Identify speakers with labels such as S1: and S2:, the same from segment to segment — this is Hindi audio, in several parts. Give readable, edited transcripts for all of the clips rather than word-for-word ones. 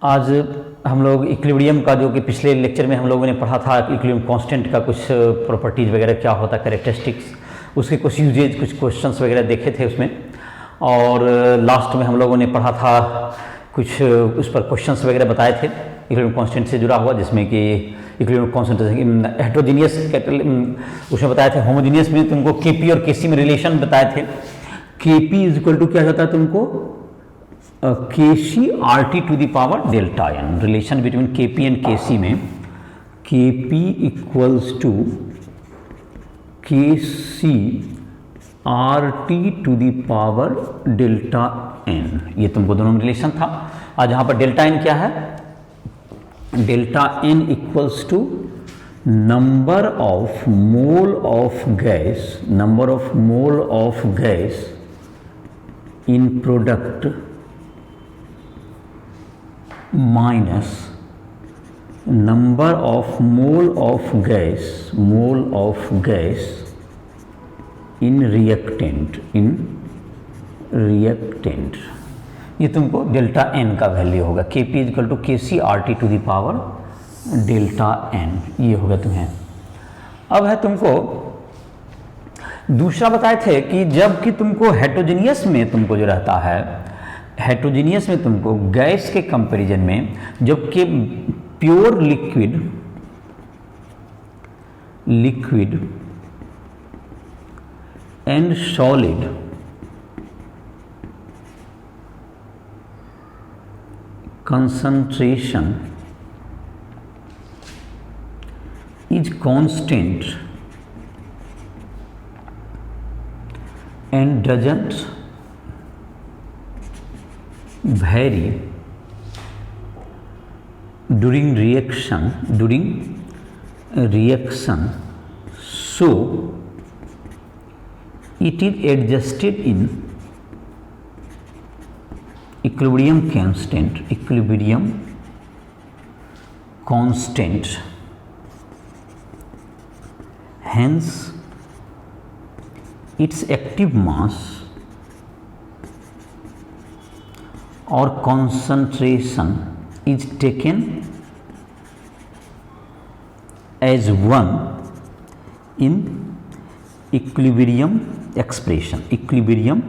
S1: आज हम लोग इक्विलिब्रियम का, जो कि पिछले लेक्चर में हम लोगों ने पढ़ा था, इक्विलिब्रियम कांस्टेंट का कुछ प्रॉपर्टीज़ वगैरह क्या होता है, कैरेक्टरिस्टिक्स, उसके कुछ यूजेज, कुछ क्वेश्चंस वगैरह देखे थे उसमें। और लास्ट में हम लोगों ने पढ़ा था कुछ उस पर क्वेश्चंस वगैरह बताए थे इक्विलिब्रियम कांस्टेंट से जुड़ा हुआ, जिसमें कि इक्विलिब्रियम कांस्टेंट हेटेरोजीनियस, उसमें बताए थे। होमोजीनियस में तुमको केपी और केसी में रिलेशन बताए थे। केपी इज इक्वल टू क्या जाता है तुमको, KC R T to the power delta N. Relation between KP and KC में KP equals to KC R T to the power delta N, ये तुमको दोनों में रिलेशन था। आज यहाँ पर डेल्टा एन क्या है, delta n equals to number of mole of gas, number of mole of gas in product minus number of mole of gas, mole of gas in reactant, in reactant. ये तुमको डेल्टा एन का वैल्यू होगा। के P equal to K C R T to the power delta N, ये होगा तुम्हें। अब है तुमको दूसरा बताए थे कि जब कि तुमको हेटेरोजीनियस में तुमको जो रहता है, हेटेरोजीनियस में तुमको गैस के कंपैरिजन में जबकि pure liquid, liquid and solid concentration is constant and doesn't vary during reaction, so it is adjusted in equilibrium constant, equilibrium constant, hence its active mass or concentration is taken as 1 in equilibrium expression, equilibrium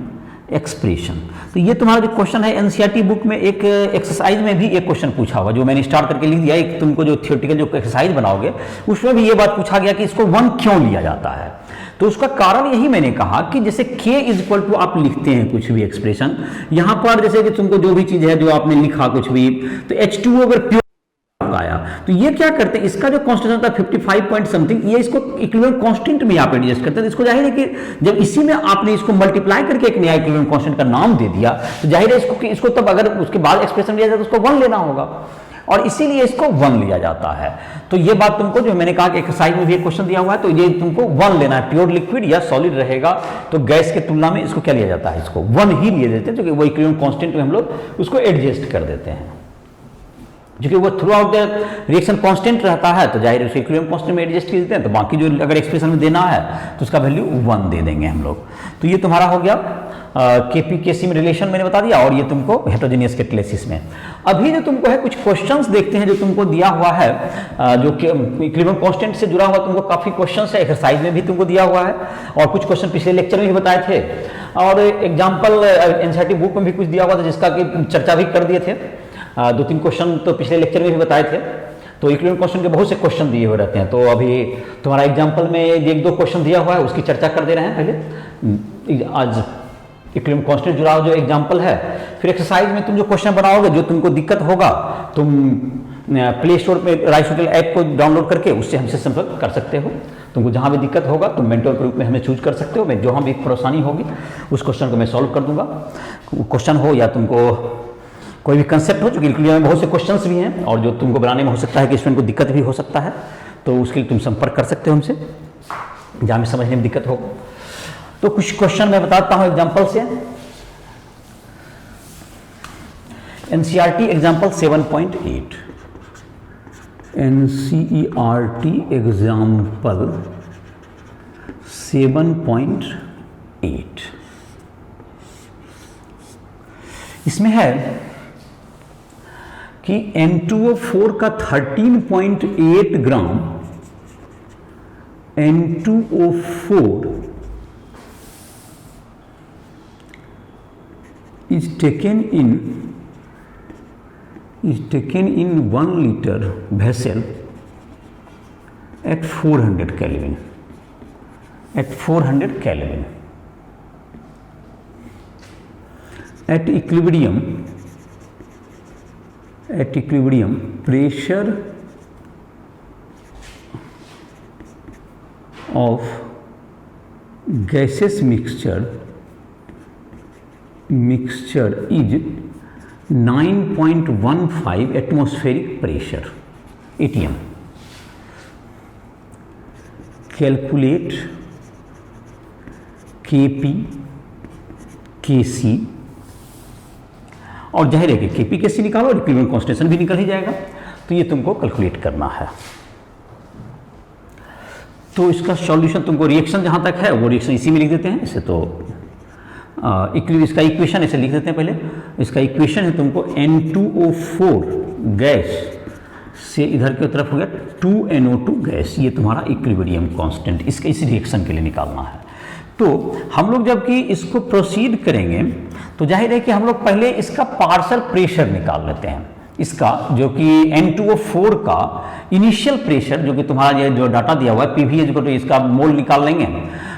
S1: expression. तो ये तुम्हारा जो क्वेश्चन है एनसीईआरटी बुक में एक एक्सरसाइज में भी एक क्वेश्चन पूछा हुआ, जो मैंने स्टार्ट करके लिख दिया। एक तुमको जो थियोरेटिकल जो एक्सरसाइज बनाओगे उसमें भी ये बात पूछा गया कि इसको 1 क्यों लिया जाता है। तो उसका कारण यही मैंने कहा कि जैसे k इज इक्वल टू आप लिखते हैं कुछ भी एक्सप्रेशन, यहां पर जैसे कि तुमको जो भी चीज है जो आपने लिखा कुछ भी, तो H2O अगर प्योर आया तो ये क्या करते हैं, इसका जो कांस्टेंट था 55 पॉइंट समथिंग, ये इसको इक्विलिब्रियम कांस्टेंट में आप एडजस्ट करते हैं। तो इसको जाहिर है कि जब इसी में आपने इसको मल्टीप्लाई करके एक नया इक्विलिब्रियम कांस्टेंट का नाम दे दिया, तो जाहिर है इसको तब अगर उसके बाद एक्सप्रेशन लिया जाए तो उसको 1 लेना होगा, और इसीलिए इसको 1 लिया जाता है। तो ये बात तुमको जो मैंने कहा कि एक्सरसाइज में भी एक क्वेश्चन दिया हुआ है, तो ये तुमको 1 लेना है। प्योर लिक्विड या सॉलिड रहेगा तो गैस के तुलना में इसको क्या लिया जाता है, इसको 1 ही लिए देते हैं, जो कि वो इक्विलिब्रियम कांस्टेंट में हम लोग उसको एडजस्ट कर देते हैं। क्योंकि वो through out the reaction constant रहता है, तो जाहिर है उसे इक्विलिब्रियम कांस्टेंट में एडजस्ट कर देते हैं। तो बाकी जो अगर एक्सप्रेशन में देना है तो उसका वैल्यू 1 दे देंगे हम लोग। तो ये तुम्हारा हो गया केपी केसी में रिलेशन मैंने बता दिया, और ये तुमको हेटेरोजीनियस कैटालिसिस में। अभी जो तुमको है कुछ क्वेश्चंस देखते हैं जो तुमको दिया हुआ है, जो कि इक्विलिब्रियम कांस्टेंट से जुड़ा हुआ तुमको काफी क्वेश्चंस है, एक्सरसाइज में भी तुमको दिया हुआ है, और कुछ क्वेश्चन पिछले लेक्चर में भी बताए थे, और एग्जाम्पल एनसीईआरटी बुक में भी कुछ दिया हुआ था जिसका कि चर्चा भी कर दिए थे। 2-3 क्वेश्चन तो पिछले लेक्चर में भी बताए थे। तो इक्विलिब्रियम कांस्टेंट के बहुत से क्वेश्चन दिए हुए रहते हैं, तो अभी तुम्हारा एग्जाम्पल में 1-2 क्वेश्चन दिया हुआ है, उसकी चर्चा कर दे रहे हैं पहले। आज इक्विलिब्रियम कांस्टेंट जुड़ा हुआ जो एग्जाम्पल है, फिर एक्सरसाइज में तुम जो क्वेश्चन बनाओगे, जो तुमको दिक्कत होगा तुम प्ले स्टोर पर राइसोटल ऐप को डाउनलोड करके उससे हमसे संपर्क कर सकते हो। तुमको जहाँ भी दिक्कत होगा तुम मेंटर के रूप में हमें चूज कर सकते हो। मैं जहाँ भी परेशानी होगी उस क्वेश्चन को मैं सॉल्व कर दूंगा। क्वेश्चन हो या तुमको कोई भी कंसेप्ट हो, चूंकि इक्विलिब्रियम में बहुत से क्वेश्चंस भी हैं, और जो तुमको बनाने में हो सकता है कि स्टूडेंट को दिक्कत भी हो सकता है, तो उसके लिए तुम संपर्क कर सकते हो हमसे जहाँ भी समझने में दिक्कत हो। तो कुछ क्वेश्चन मैं बताता हूँ एग्जाम्पल से। एनसीईआरटी एग्जाम्पल 7.8, एनसीईआरटी एग्जाम्पल 7.8, इसमें है कि N2O4 का 13.8 ग्राम N2O4 is taken in 1 liter vessel at 400 Kelvin. At 400 Kelvin. At equilibrium, pressure of gaseous mixture is 9.15 atmospheric pressure, ATM. Calculate Kp, Kc, और जाहिर है कि Kp Kc निकालो और इक्विलिब्रियम कांस्टेंट भी निकल ही जाएगा, तो ये तुमको कैलकुलेट करना है। तो इसका सॉल्यूशन तुमको रिएक्शन जहाँ तक है वो रिएक्शन इसी में लिख देते हैं। इसे तो इसका इक्वेशन ऐसे लिख देते हैं पहले। इसका इक्वेशन है तुमको N2O4 गैस से इधर की तरफ हो गया 2NO2 गैस, ये तुम्हारा इक्विलिब्रियम कांस्टेंट इसके इस रिएक्शन के लिए निकालना है। तो हम लोग जबकि इसको प्रोसीड करेंगे तो जाहिर है कि हम लोग पहले इसका पार्शियल प्रेशर निकाल लेते हैं। इसका जो कि N2O4 का इनिशियल प्रेशर जो कि तुम्हारा ये जो डाटा दिया हुआ है PV तो इसका मोल निकाल लेंगे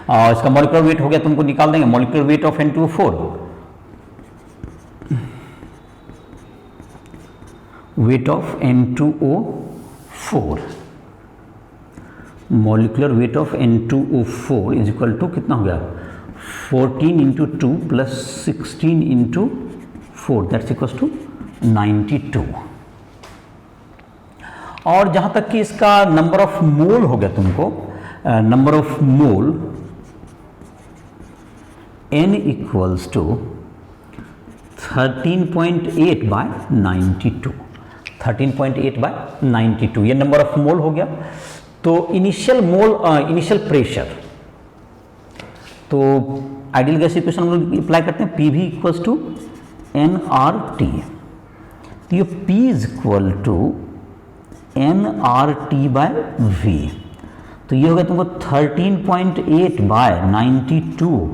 S1: और इसका मॉलिक्यूलर वेट हो गया तुमको निकाल देंगे molecular weight of N2O4, weight of N2O4, molecular weight of N2O4 is equal to कितना हो गया 14 into 2 plus 16 into 4 that's equal to 92। और जहां तक कि इसका नंबर ऑफ मोल हो गया तुमको number of mole N equals to 13.8 bye 92, 13.8 bye 92 ये नंबर ऑफ मोल हो गया। तो इनिशियल प्रेशर, तो आइडियल गैस इक्वेशन हम लोग अप्लाई करते हैं PV इक्वल्स टू nRT, तो ये P is equal to nRT by V, तो ये हो गया तुमको 13.8 बाय 92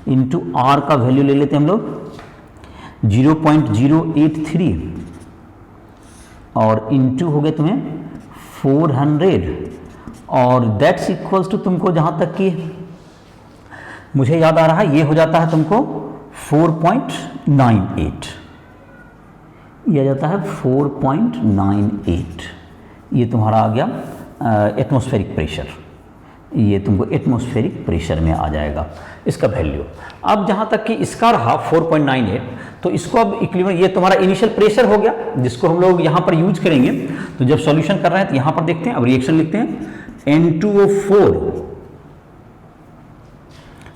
S1: इंटू R का वैल्यू ले लेते हैं हम लोग 0.083 और इंटू हो गया तुम्हें 400 और दैट्स इक्वल्स टू तुमको जहाँ तक कि मुझे याद आ रहा है ये हो जाता है तुमको 4.98, ये आ जाता है 4.98, ये तुम्हारा आ गया एटमॉस्फेरिक प्रेशर, ये तुमको एटमॉस्फेरिक प्रेशर में आ जाएगा इसका वैल्यू। अब जहाँ तक कि इसका रहा 4.98, तो इसको अब इक्विलिब्रियम ये तुम्हारा इनिशियल प्रेशर हो गया जिसको हम लोग यहाँ पर यूज करेंगे। तो जब सॉल्यूशन कर रहे हैं तो यहाँ पर देखते हैं, अब रिएक्शन लिखते हैं N2O4,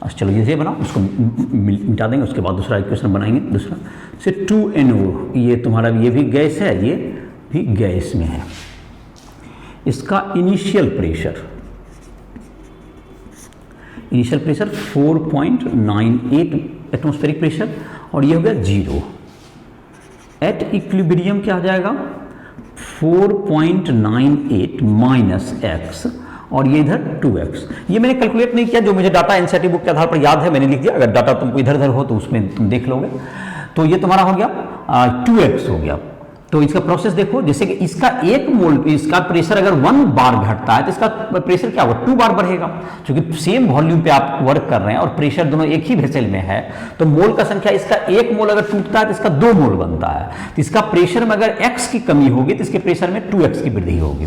S1: अच्छा चलो ये बना उसको मिटा देंगे, उसके बाद दूसरा इक्वेशन बनाएंगे दूसरा से 2NO, ये तुम्हारा ये भी गैस है ये भी गैस में है। इसका इनिशियल प्रेशर 4.98 एटमॉस्फेरिक प्रेशर और ये हो गया 0। एट इक्विलिब्रियम क्या आ जाएगा 4.98 माइनस एक्स और ये इधर 2x। ये मैंने कैलकुलेट नहीं किया, जो मुझे डाटा एनसीईआरटी बुक के आधार पर याद है मैंने लिख दिया, अगर डाटा तुमको इधर उधर हो तो उसमें तुम देख लोगे। तो ये तुम्हारा हो गया 2x हो गया। तो इसका प्रोसेस देखो, जैसे कि इसका एक मोल इसका प्रेशर अगर 1 बार घटता है तो इसका प्रेशर क्या होगा 2 बार बढ़ेगा, क्योंकि सेम वॉल्यूम पे आप वर्क कर रहे हैं और प्रेशर दोनों एक ही वेसल में है। तो मोल का संख्या इसका एक मोल अगर टूटता है तो इसका 2 मोल बनता है। तो इसका प्रेशर में अगर x की कमी होगी तो इसके प्रेशर में 2x की वृद्धि होगी।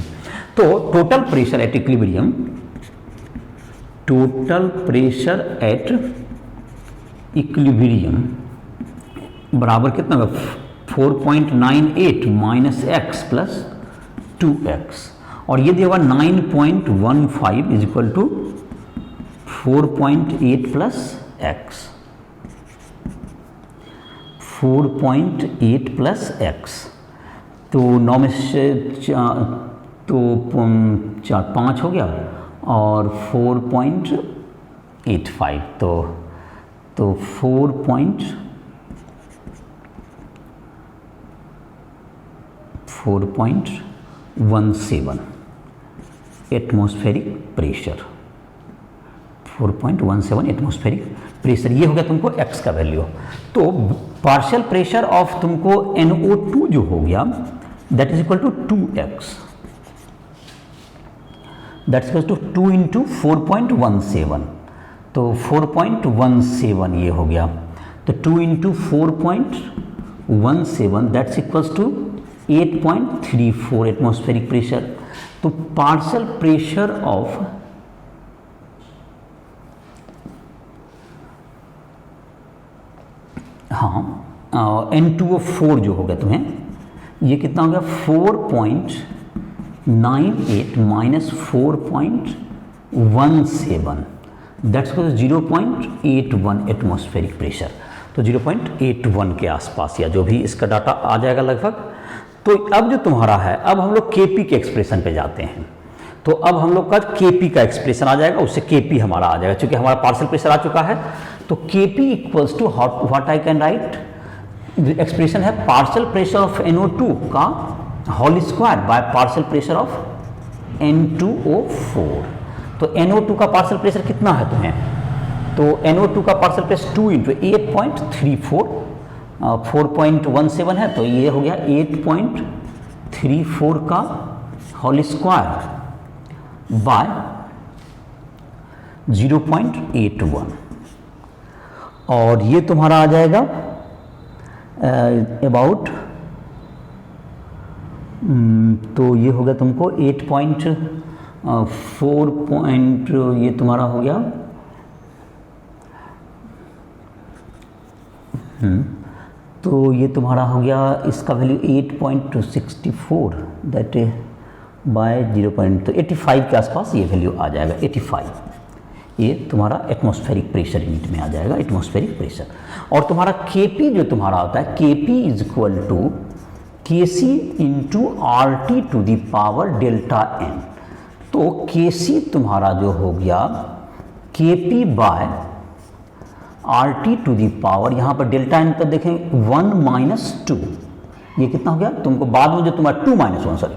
S1: तो total pressure at equilibrium, total pressure at equilibrium बराबर कितना होगा 4.98 माइनस एक्स प्लस 2x और ये दिया हुआ 9.15 is equal to 4.8 plus x, 4.8 plus x. तो 9 में से तो 5 हो गया और 4.85 तो 4. 4.17 एटमॉस्फेरिक प्रेशर, 4.17 एटमॉस्फेरिक प्रेशर, ये हो गया तुमको x का वैल्यू। तो पार्शियल प्रेशर ऑफ तुमको NO2 जो हो गया that is equal to 2x, that is equal to 2 into 4.17, तो 4.17 ये हो गया, तो 2 into 4.17 that's equals to 8.34 atmospheric pressure. तो पार्शियल प्रेशर ऑफ N2O4 जो हो गया तुम्हें, ये कितना हो गया 4.98 माइनस 4.17 दैट्स 0.81 एटमॉस्फेरिक प्रेशर। तो 0.81 के आसपास या जो भी इसका डाटा आ जाएगा लगभग। तो अब जो तुम्हारा है, अब हम लोग केपी के एक्सप्रेशन पे जाते हैं। तो अब हम लोग का केपी का एक्सप्रेशन आ जाएगा, उससे केपी हमारा आ जाएगा, क्योंकि हमारा पार्शियल प्रेशर आ चुका है। तो Kp equals to what I can write, expression है पार्शियल प्रेशर ऑफ NO2 का whole square by partial pressure of N2O4। तो NO2 का पार्शियल प्रेशर कितना है तुम्हें, तो NO2 का पार्शियल प्रेशर 2 इंटू 8.34, 4.17 है तो ये हो गया 8.34 का होल स्क्वायर बाय 0.81, और ये तुम्हारा आ जाएगा अबाउट, तो ये हो गया तुमको 8.4 ये तुम्हारा हो गया, तो ये तुम्हारा हो गया इसका वैल्यू 8.64 दैट बाय 0. तो 85 के आसपास ये वैल्यू आ जाएगा, 85 ये तुम्हारा एटमॉस्फेरिक प्रेशर यूनिट में आ जाएगा, एटमॉस्फेरिक प्रेशर। और तुम्हारा केपी जो तुम्हारा होता है, Kp is equal to Kc into RT to the power delta n। तो केसी तुम्हारा जो हो गया Kp by RT to the power, यहाँ पर डेल्टा n पर देखें 1 माइनस 2, ये कितना हो गया तुमको बाद में जो तुम्हारा 2 माइनस 1 सॉरी,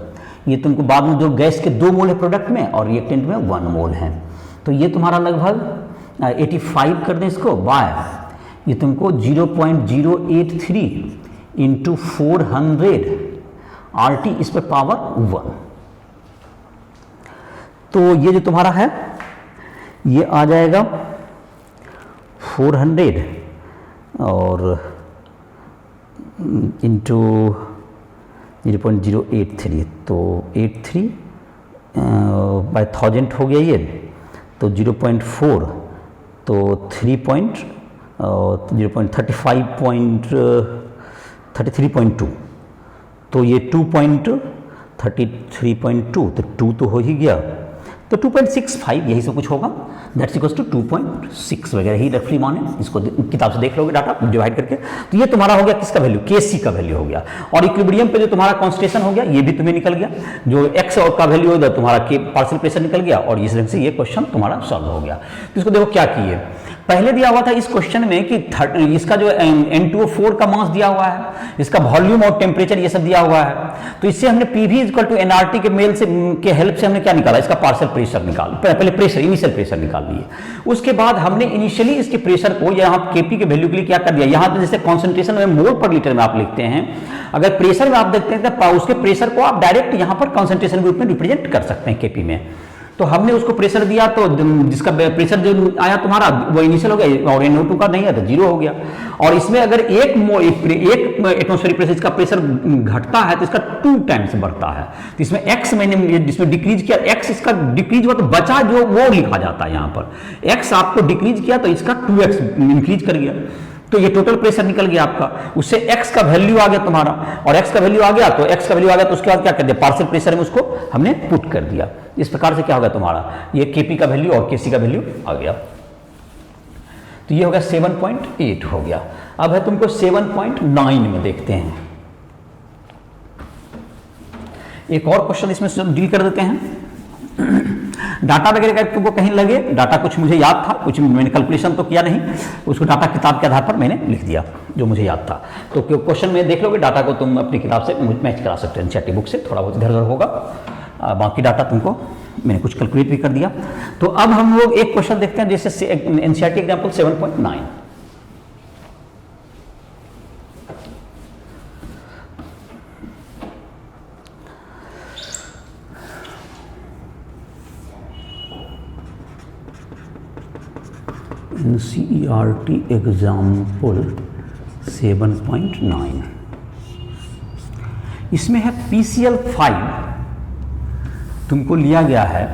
S1: ये तुमको बाद में जो गैस के 2 मोल है प्रोडक्ट में और रिएक्टेंट में 1 मोल है, तो ये तुम्हारा लगभग 85 कर दें इसको बाय, ये तुमको 0.083 इंटू 400 RT इस पर पावर 1। तो ये जो तुम्हारा है ये आ जाएगा 400 और इंटू 0.083, तो 83 बाय 1000 हो गया ये, तो 0.4, तो 0.33.2, तो ये 2.33.2, तो 2 तो हो ही गया, तो 2.65 यही सब कुछ होगा, दैट्स इक्वल्स टू 2.6 वगैरह ही रफली माने, इसको किताब से देख लोगे डाटा डिवाइड करके। तो ये तुम्हारा हो गया किसका वैल्यू, केसी का वैल्यू हो गया। और इक्विलिब्रियम पे जो तुम्हारा कॉन्सेंट्रेशन हो गया ये भी तुम्हें निकल गया, जो एक्स और का वैल्यू होगा तुम्हारा के पार्शियल प्रेशर निकल गया, और इस ढंग से ये क्वेश्चन तुम्हारा सॉल्व हो गया। तो इसको देखो क्या किए, पहले दिया हुआ था इस क्वेश्चन में कि इसका जो N2O4 का मास दिया हुआ है, इसका वॉल्यूम और टेम्परेचर ये सब दिया हुआ है, तो इससे हमने PV इक्वल टू nRT के मेल से के हेल्प से हमने क्या निकाला, इसका पार्शियल प्रेशर निकाल, पहले प्रेशर इनिशियल प्रेशर निकाल लिए। उसके बाद हमने इनिशियली इसके प्रेशर को यहाँ केपी के वैल्यू के लिए क्या कर दिया, यहाँ पे जैसे कॉन्सेंट्रेशन में मोल पर लीटर में आप लिखते हैं, अगर प्रेशर में आप देखते हैं तो उसके प्रेशर को आप डायरेक्ट यहाँ पर कॉन्सेंट्रेशन के रूप में रिप्रेजेंट कर सकते हैं केपी में। तो हमने उसको प्रेशर दिया, तो जिसका प्रेशर जो आया तुम्हारा वो इनिशियल हो गया, और NO2 का नहीं है तो 0 हो गया। और इसमें अगर एक एटमॉस्फेरिक प्रेशर इसका प्रेशर घटता है तो इसका 2 टाइम्स बढ़ता है। तो इसमें x मैंने जिसमें डिक्रीज किया, x इसका डिक्रीज हुआ तो बचा जो वो लिखा जाता है यहाँ पर, x आपको डिक्रीज किया तो इसका 2x इंक्रीज कर गया, तो ये टोटल प्रेशर निकल गया आपका, उससे x का वैल्यू आ गया तुम्हारा, और x का वैल्यू आ गया तो x का वैल्यू आ गया तो उसके बाद क्या कर दिया, पार्शियल प्रेशर में उसको हमने पुट कर दिया। इस प्रकार से क्या होगा तुम्हारा, ये केपी का वैल्यू और केसी का वैल्यू आ गया। तो ये हो गया 7.8 हो गया। अब है तुमको 7.9 में देखते हैं, एक और क्वेश्चन इसमें डील कर देते हैं। डाटा वगैरह का तुमको कहीं लगे, डाटा कुछ मुझे याद था, कुछ मैंने कैलकुलेशन तो किया नहीं, उसको डाटा किताब के आधार पर मैंने लिख दिया जो मुझे याद था। तो क्वेश्चन में देख लोगे, डाटा को तुम अपनी किताब से मैच करा सकते हो, एनसीईआरटी बुक से थोड़ा बहुत इधर उधर होगा, बाकी डाटा तुमको मैंने कुछ कैलकुलेट भी कर दिया। तो अब हम लोग एक क्वेश्चन देखते हैं, जैसे एनसीईआरटी एग्जाम्पल 7.9। एनसीईआरटी एग्जाम्पल 7.9, इसमें है PCL 5 तुमको लिया गया है।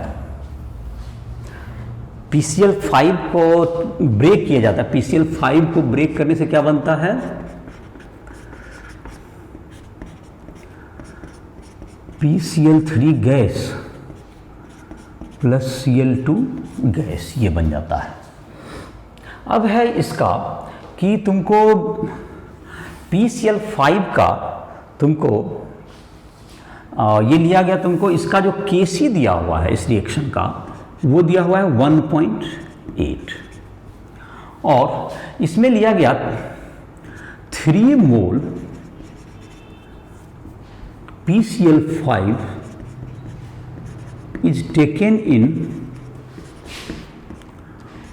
S1: PCL 5 को ब्रेक किया जाता है। PCL 5 को ब्रेक करने से क्या बनता है, PCl3 gas plus Cl2 gas, ये बन जाता है। अब है इसका कि तुमको PCl 5 का तुमको ये लिया गया, तुमको इसका जो Kc दिया हुआ है इस रिएक्शन का, वो दिया हुआ है 1.8, और इसमें लिया गया 3 मोल PCl 5 is taken in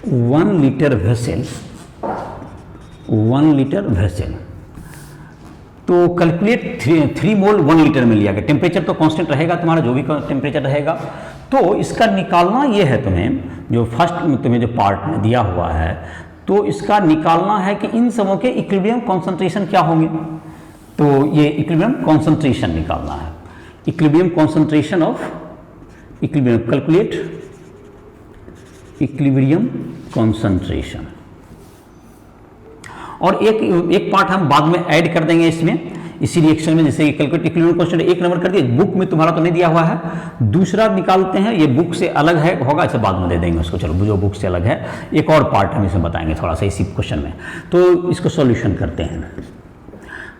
S1: 1 litre vessel, 1 litre vessel. तो कैलकुलेट 3 मोल 1 लीटर में लिया गया। टेम्परेचर तो कांस्टेंट रहेगा तुम्हारा, जो भी टेम्परेचर रहेगा। तो इसका निकालना ये है तुम्हें, जो फर्स्ट तुम्हें जो पार्ट में दिया हुआ है, तो इसका निकालना है कि इन सबों के इक्विलिब्रियम कॉन्सेंट्रेशन क्या होंगे। तो ये इक्विलिब्रियम कॉन्सेंट्रेशन निकालना है, equilibrium concentration of equilibrium, calculate equilibrium concentration. और एक पार्ट हम बाद में ऐड कर देंगे इसमें, इसी रिएक्शन में, जैसे कैलकुलेट इक्विलिब्रियम कॉन्सेंट्रेशन 1 नंबर कर दिए, बुक में तुम्हारा तो नहीं दिया हुआ है, दूसरा निकालते हैं, ये बुक से अलग है होगा, इसे बाद में दे देंगे उसको। चलो जो बुक से अलग है, एक और पार्ट हम इसमें बताएंगे थोड़ा सा इसी क्वेश्चन में। तो इसको सॉल्यूशन करते हैं।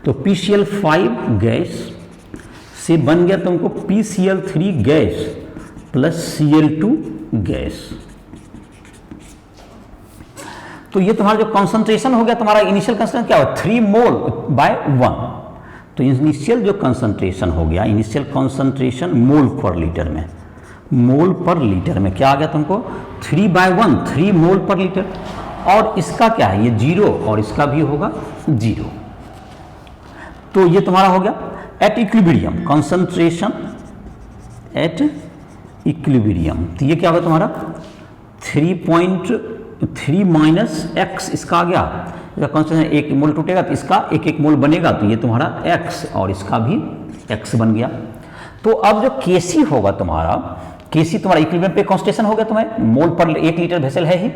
S1: तो PCl 5 गैस से बन गया तुमको PCl3 gas plus Cl2 gas. तो ये तुम्हारा जो कंसंट्रेशन हो गया, तुम्हारा इनिशियल कंसंट्रेशन क्या हो, 3 मोल बाय 1। तो इनिशियल जो कंसंट्रेशन हो गया, इनिशियल कंसंट्रेशन मोल पर लीटर में, मोल पर लीटर में क्या आ गया तुमको, 3/1, 3 मोल पर लीटर। और इसका क्या है, ये 0, और इसका भी होगा 0। तो ये तुम्हारा हो गया at equilibrium, concentration at equilibrium. तो ये क्या होगा तुम्हारा 3.3 माइनस x, इसका आ गया, इसका कंसंट्रेशन 1 मोल टूटेगा तो इसका 1 मोल बनेगा, तो ये तुम्हारा x, और इसका भी x बन गया। तो अब जो Kc होगा तुम्हारा, Kc तुम्हारा इक्विलिब्रियम पे कंसंट्रेशन हो गया तुम्हें, मोल पर 1 लीटर वेसल है ही।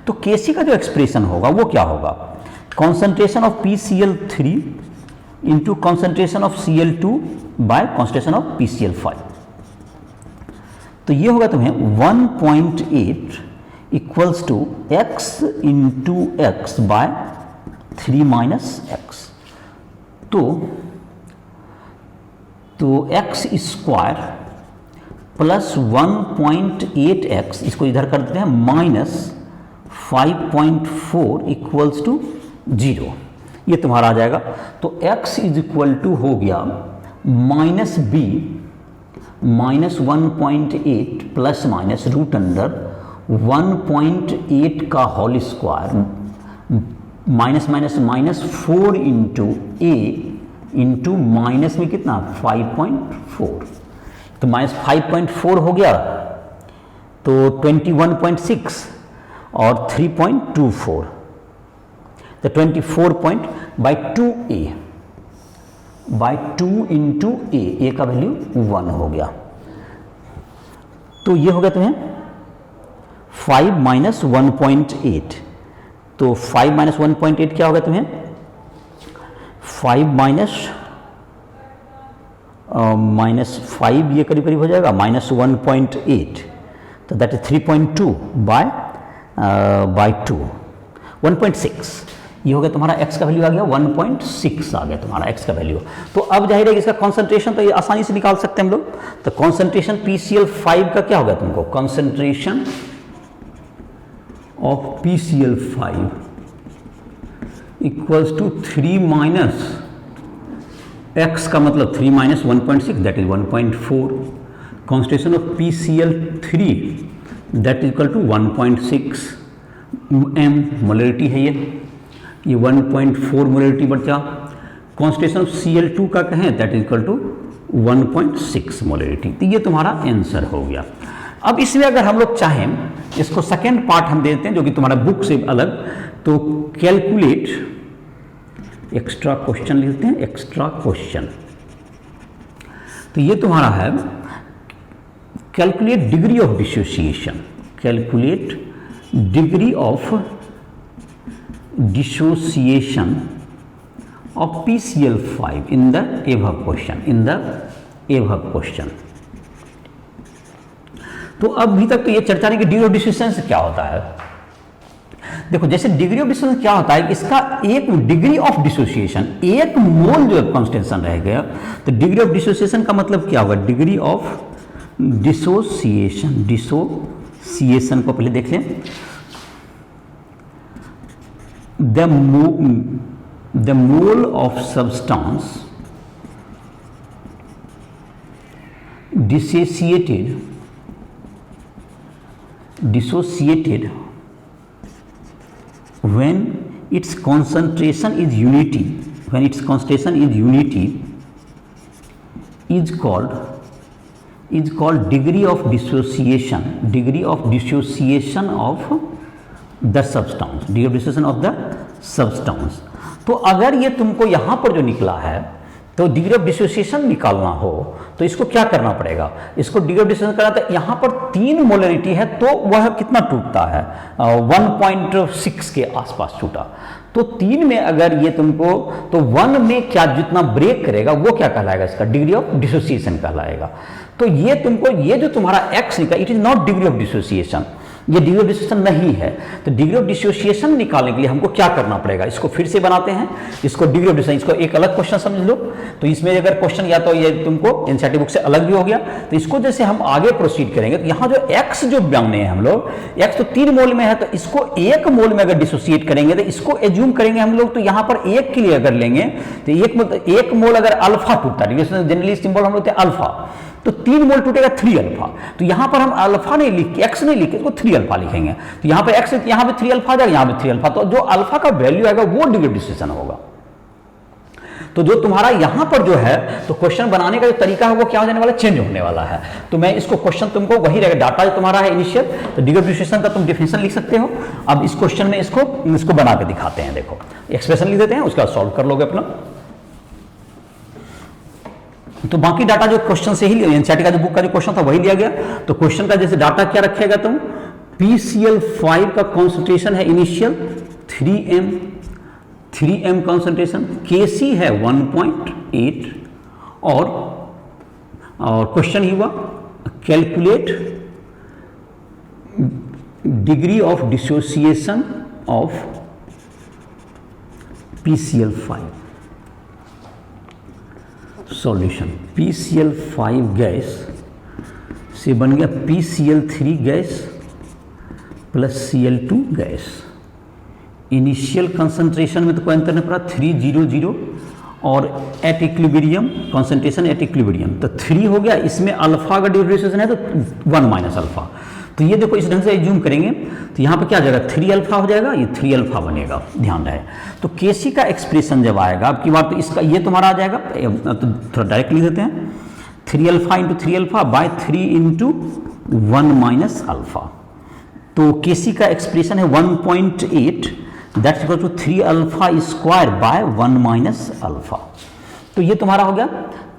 S1: तो Kc का जो एक्सप्रेशन होगा वो क्या होगा, concentration of PCl3 into concentration of Cl2 by concentration of PCl 5। तो ये होगा तुम्हें 1.8 equals to x into x by 3 minus x. तो x स्क्वायर प्लस 1.8x, इसको इधर कर देते हैं, माइनस 5.4 इक्वल्स टू 0। ये तुम्हारा आ जाएगा। तो x इज इक्वल टू हो गया minus b minus 1.8 plus minus root under 1.8 का whole square minus minus minus 4 into A into minus में कितना 5.4। तो माइनस 5.4 हो गया, तो 21.6 और 3.24, तो 24 बाई 2a बाई 2 इंटू ए का वैल्यू 1 हो गया। तो ये हो गया तुम्हें 5 माइनस 1.8। तो 5 माइनस 1.8 क्या होगा तुम्हें, 5 माइनस 5 ये करीब करीब हो जाएगा माइनस 1.8, तो दैट इज 3.2 बाय 2, 1.6 ये हो गया तुम्हारा x का वैल्यू आ गया 1.6 आ गया तुम्हारा x का वैल्यू। तो अब जाहिर है इसका कॉन्सेंट्रेशन तो ये आसानी से निकाल सकते हैं हम लोग। तो कॉन्सेंट्रेशन PCl5 का क्या होगा तुमको, concentration of PCl5 equals to 3 minus x का मतलब 3 minus 1.6 that is 1.4, concentration of PCl3 that is equal to 1.6 m molarity है ये 1.4 मोलरिटी बचा। कॉन्सेंट्रेशन ऑफ Cl2 का कहें that is equal to 1.6 molarity. तो ये तुम्हारा आंसर हो गया। अब इसमें अगर हम लोग चाहें इसको सेकेंड पार्ट हम देते हैं जो कि तुम्हारा बुक से अलग, तो कैलकुलेट एक्स्ट्रा क्वेश्चन लिखते हैं, एक्स्ट्रा क्वेश्चन। तो ये तुम्हारा है calculate degree of dissociation, calculate degree of dissociation of PCl5 in the above question, in the above question. तो अभी तक तो ये चर्चा नहीं कि डिग्री ऑफ डिसोसिएशन क्या होता है। देखो जैसे डिग्री ऑफ डिसोसिएशन क्या होता है कि इसका एक डिग्री ऑफ डिसोसिएशन, एक मोल जो कॉन्सेंट्रेशन रह गया, तो डिग्री ऑफ डिसोसिएशन का मतलब क्या होगा, डिग्री ऑफ डिसोसिएशन, डिसोसिएशन को पहले देख लें। the mole of substance dissociated when its concentration is unity, when its concentration is unity is called degree of dissociation, degree of dissociation of the substance, degree of dissociation of the substance। तो अगर ये तुमको यहाँ पर जो निकला है तो डिग्री ऑफ डिसोसिएशन निकालना हो तो इसको क्या करना पड़ेगा, इसको डिग्री ऑफ डिसोसिएशन करना, तो यहाँ पर 3 मोलरिटी है तो वह कितना टूटता है, 1.6 के आसपास टूटा। तो 3 में अगर ये तुमको, तो 1 में क्या जितना ब्रेक करेगा वो क्या कहलाएगा, इसका डिग्री ऑफ डिसोसिएशन कहलाएगा। तो ये तुमको, ये जो तुम्हारा x निकला, it is not degree of dissociation, ये डिग्री ऑफ डिसोसिएशन नहीं है। तो डिग्री ऑफ डिसोसिएशन निकालने के लिए हमको क्या करना पड़ेगा, इसको फिर से बनाते हैं, इसको डिग्री ऑफ डिसोसिएशन, इसको एक अलग क्वेश्चन समझ लो। तो इसमें अगर क्वेश्चन या तो ये तुमको एनसीईआरटी बुक से अलग भी हो गया, तो इसको जैसे हम आगे प्रोसीड करेंगे तो यहाँ जो x जो बने हैं हम लोग, x तो 3 मोल में है, तो इसको 1 मोल में अगर डिसोसिएट करेंगे तो इसको एज्यूम करेंगे हम लोग, तो यहाँ पर 1 के लिए अगर लेंगे तो 1 मोल अगर अल्फा टूटता है, जनरली सिंबल हम लोग अल्फा, तो 3 मोल टूटेगा 3 अल्फा। तो यहां पर हम अल्फा नहीं लिख के, एक्स नहीं लिख के, इसको 3 अल्फा लिखेंगे। तो यहां पे एक्स, यहां पे 3 अल्फा आ जाएगा, यहां पे 3 अल्फा, तो जो अल्फा का वैल्यू आएगा वो डिग्री ऑफ डिसोसिएशन होगा। तो जो तुम्हारा यहां पर जो है, तो क्वेश्चन बनाने का जो तरीका है वो क्या हो जाने वाला, चेंज होने वाला है। तो मैं इसको क्वेश्चन तुमको वही रहेगा, डाटा जो तुम्हारा है इनिशियल, तो डिग्री ऑफ डिसोसिएशन का तुम डिफिनेशन लिख सकते हो। अब इस क्वेश्चन में इसको बना के दिखाते हैं। देखो एक्सप्रेशन लिख देते हैं, उसका सॉल्व कर लोगे अपना। तो बाकी डाटा जो क्वेश्चन से ही लिया, एनसीईआरटी का जो बुक का जो क्वेश्चन था वही लिया गया। तो क्वेश्चन का जैसे डाटा क्या रखेगा तुम, PCl5 का कॉन्सेंट्रेशन है इनिशियल 3m कॉन्सेंट्रेशन, Kc है 1.8, और क्वेश्चन ही हुआ calculate degree of dissociation of PCl5। Solution, PCl5 gas से बन गया PCl3 gas plus Cl2 gas. Initial concentration में तो कोई अंतर नहीं पड़ा, 300, और at equilibrium concentration at equilibrium, तो 3 हो गया। इसमें अल्फा का डिफरेंशिएशन है तो 1 माइनस अल्फा। तो ये देखो इस ढंग से जूम करेंगे तो यहाँ पे क्या आ जाएगा, 3 अल्फा हो जाएगा, ये 3 अल्फा बनेगा, ध्यान रहे। तो Kc का एक्सप्रेशन जब आएगा अब की बार, तो इसका ये तुम्हारा आ जाएगा, तो थोड़ा डायरेक्ट लिख देते हैं, 3 alpha into 3 alpha by 3 into 1 minus alpha. तो Kc का एक्सप्रेशन है 1.8, that's equal to 3 alpha square by 1 minus alpha. तो ये तुम्हारा हो गया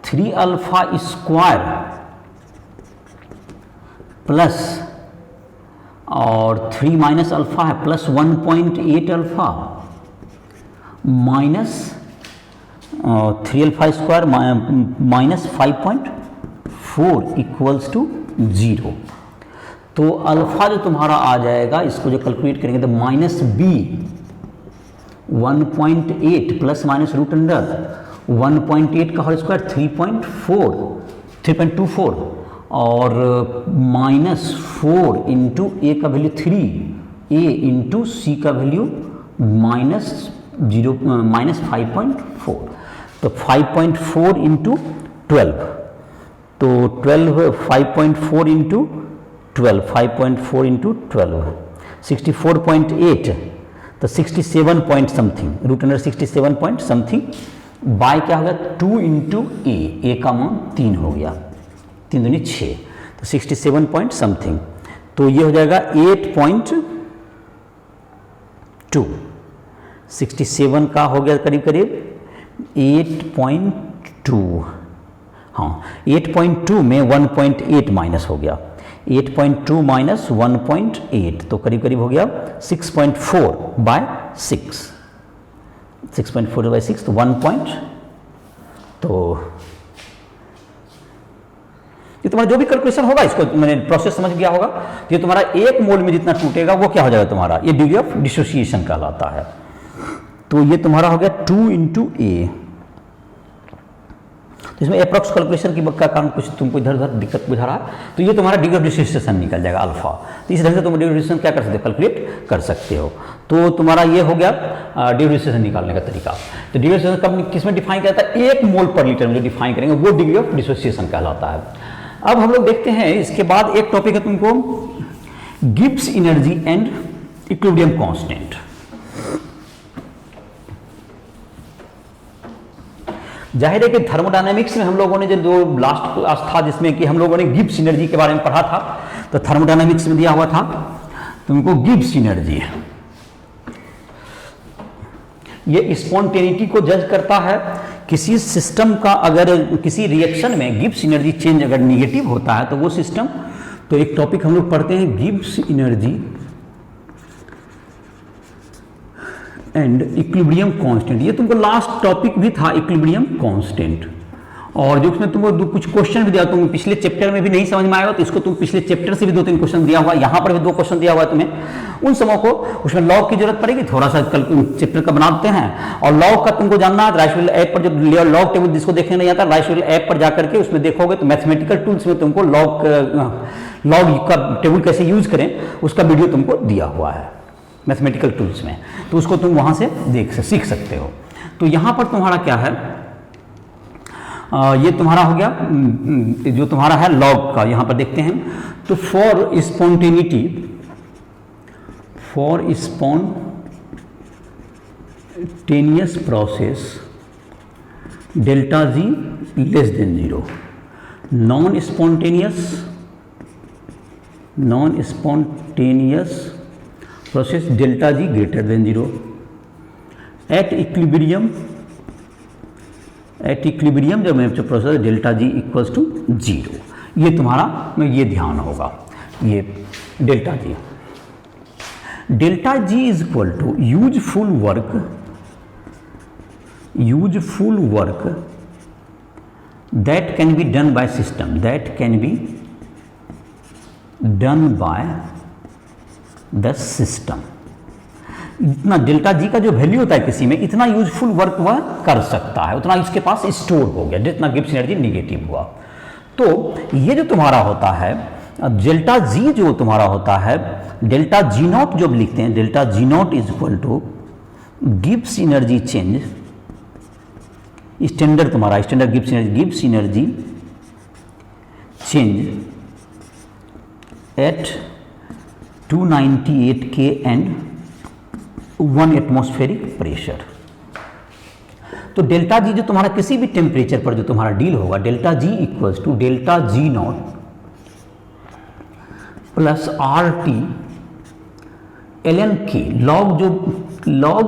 S1: 3 अल्फा स्क्वायर प्लस, और 3 माइनस अल्फा है plus 1.8 alpha minus 3 alpha square minus 5.4 equals to 0। तो अल्फा जो तुम्हारा आ जाएगा, इसको जो कैलकुलेट करेंगे तो -b 1.8 plus minus root under 1.8 का होल स्क्वायर 3.24 और -4 इंटू ए का वैल्यू 3, ए इंटू सी का वैल्यू -5.4, तो 5.4 इंटू 12, तो 5.4 इंटू 12, 5.4 इंटू 12 64.8, तो 67 point something, root under 67 point something, by क्या हो गया 2 इंटू ए का मान 3 हो गया, 3 दूनी 6, तो 67 पॉइंट समथिंग, तो ये हो जाएगा 8.2, 67 का हो गया करीब करीब 8.2, हाँ 8.2 में 1.8 माइनस हो गया, 8.2 माइनस 1.8, तो करीब करीब हो गया 6.4 बाय 6, 6.4 बाय 6, तो 1 पॉइंट, तो ये तुम्हारा जो भी कैलकुलेशन होगा, इसको मैंने प्रोसेस समझ गया होगा, तो ये तुम्हारा 1 मोल में जितना टूटेगा वो क्या हो जाएगा तुम्हारा, ये डिग्री ऑफ डिसोसिएशन कहलाता है। तो ये तुम्हारा हो गया 2 इंटू ए, तो इसमें अप्रॉक्स कैलकुलेशन की का कारण कुछ तुमको इधर उधर दिक्कत बुझा रहा है, तो ये तुम्हारा डिग्री ऑफ डिसोसिएशन निकल जाएगा अल्फा, तो इस ढंग से तुम डिग्री ऑफ डिसोसिएशन क्या कर सकते हो, कैलकुलेट कर सकते हो। तो तुम्हारा ये हो गया डिग्री ऑफ डिसोसिएशन निकालने का तरीका। तो डिग्री ऑफ डिसोसिएशन कब किसमें डिफाइन करता है, 1 मोल पर लीटर में जो डिफाइन करेंगे वो डिग्री ऑफ डिसोसिएशन कहलाता है। अब हम लोग देखते हैं इसके बाद एक टॉपिक है तुमको Gibbs energy and equilibrium constant. जाहिर है कि थर्मोडायनेमिक्स में हम लोगों ने जो लास्ट क्लास था जिसमें कि हम लोगों ने गिब्स एनर्जी के बारे में पढ़ा था, तो थर्मोडायनेमिक्स में दिया हुआ था तुमको गिब्स एनर्जी, ये स्पॉन्टेनिटी को जज करता है। किसी सिस्टम का अगर किसी रिएक्शन में गिब्स एनर्जी चेंज अगर निगेटिव होता है तो वो सिस्टम, तो एक टॉपिक हम लोग पढ़ते हैं Gibbs energy and equilibrium constant, ये तुमको लास्ट टॉपिक भी था इक्विलिब्रियम कांस्टेंट, और जो उसमें तुमको कुछ क्वेश्चन भी दिया, तुम पिछले चैप्टर में भी नहीं समझ में आएगा तो इसको तुम पिछले चैप्टर से भी 2-3 क्वेश्चन दिया हुआ, यहाँ पर भी 2 क्वेश्चन दिया हुआ है तुम्हें, उन समों को उसमें लॉग की जरूरत पड़ेगी, थोड़ा सा कल चैप्टर का बनाते हैं, और लॉग का तुमको जानना है राइस ऐप पर, जो लॉग टेबल जिसको देखने नहीं आता राइस ऐप पर जाकर के उसमें देखोगे तो मैथमेटिकल टूल्स में तुमको लॉग का टेबल कैसे यूज करें उसका वीडियो तुमको दिया हुआ है मैथमेटिकल टूल्स में, तो उसको तुम वहां से सीख सकते हो। तो यहां पर तुम्हारा क्या है, ये तुम्हारा हो गया जो तुम्हारा है लॉग का, यहां पर देखते हैं तो for spontaneous process delta G less than 0, non spontaneous process delta G greater than 0, at equilibrium जब मैं process delta G equals to 0, ये तुम्हारा में ये ध्यान होगा, ये delta G is equal to useful work that can be done by system, the system. इतना डेल्टा जी का जो वैल्यू होता है किसी में, इतना यूजफुल वर्क वह कर सकता है, उतना इसके पास स्टोर हो गया जितना गिब्स एनर्जी निगेटिव हुआ। तो ये जो तुम्हारा होता है डेल्टा जी, जो तुम्हारा होता है डेल्टा जी नॉट, जो लिखते हैं delta G naught is equal to Gibbs energy change, standard तुम्हारा standard Gibbs energy change at 298 K and 1 atmospheric pressure. तो डेल्टा जी जो तुम्हारा किसी भी टेम्परेचर पर जो तुम्हारा डील होगा, delta G equals to delta G not plus R T ln k, log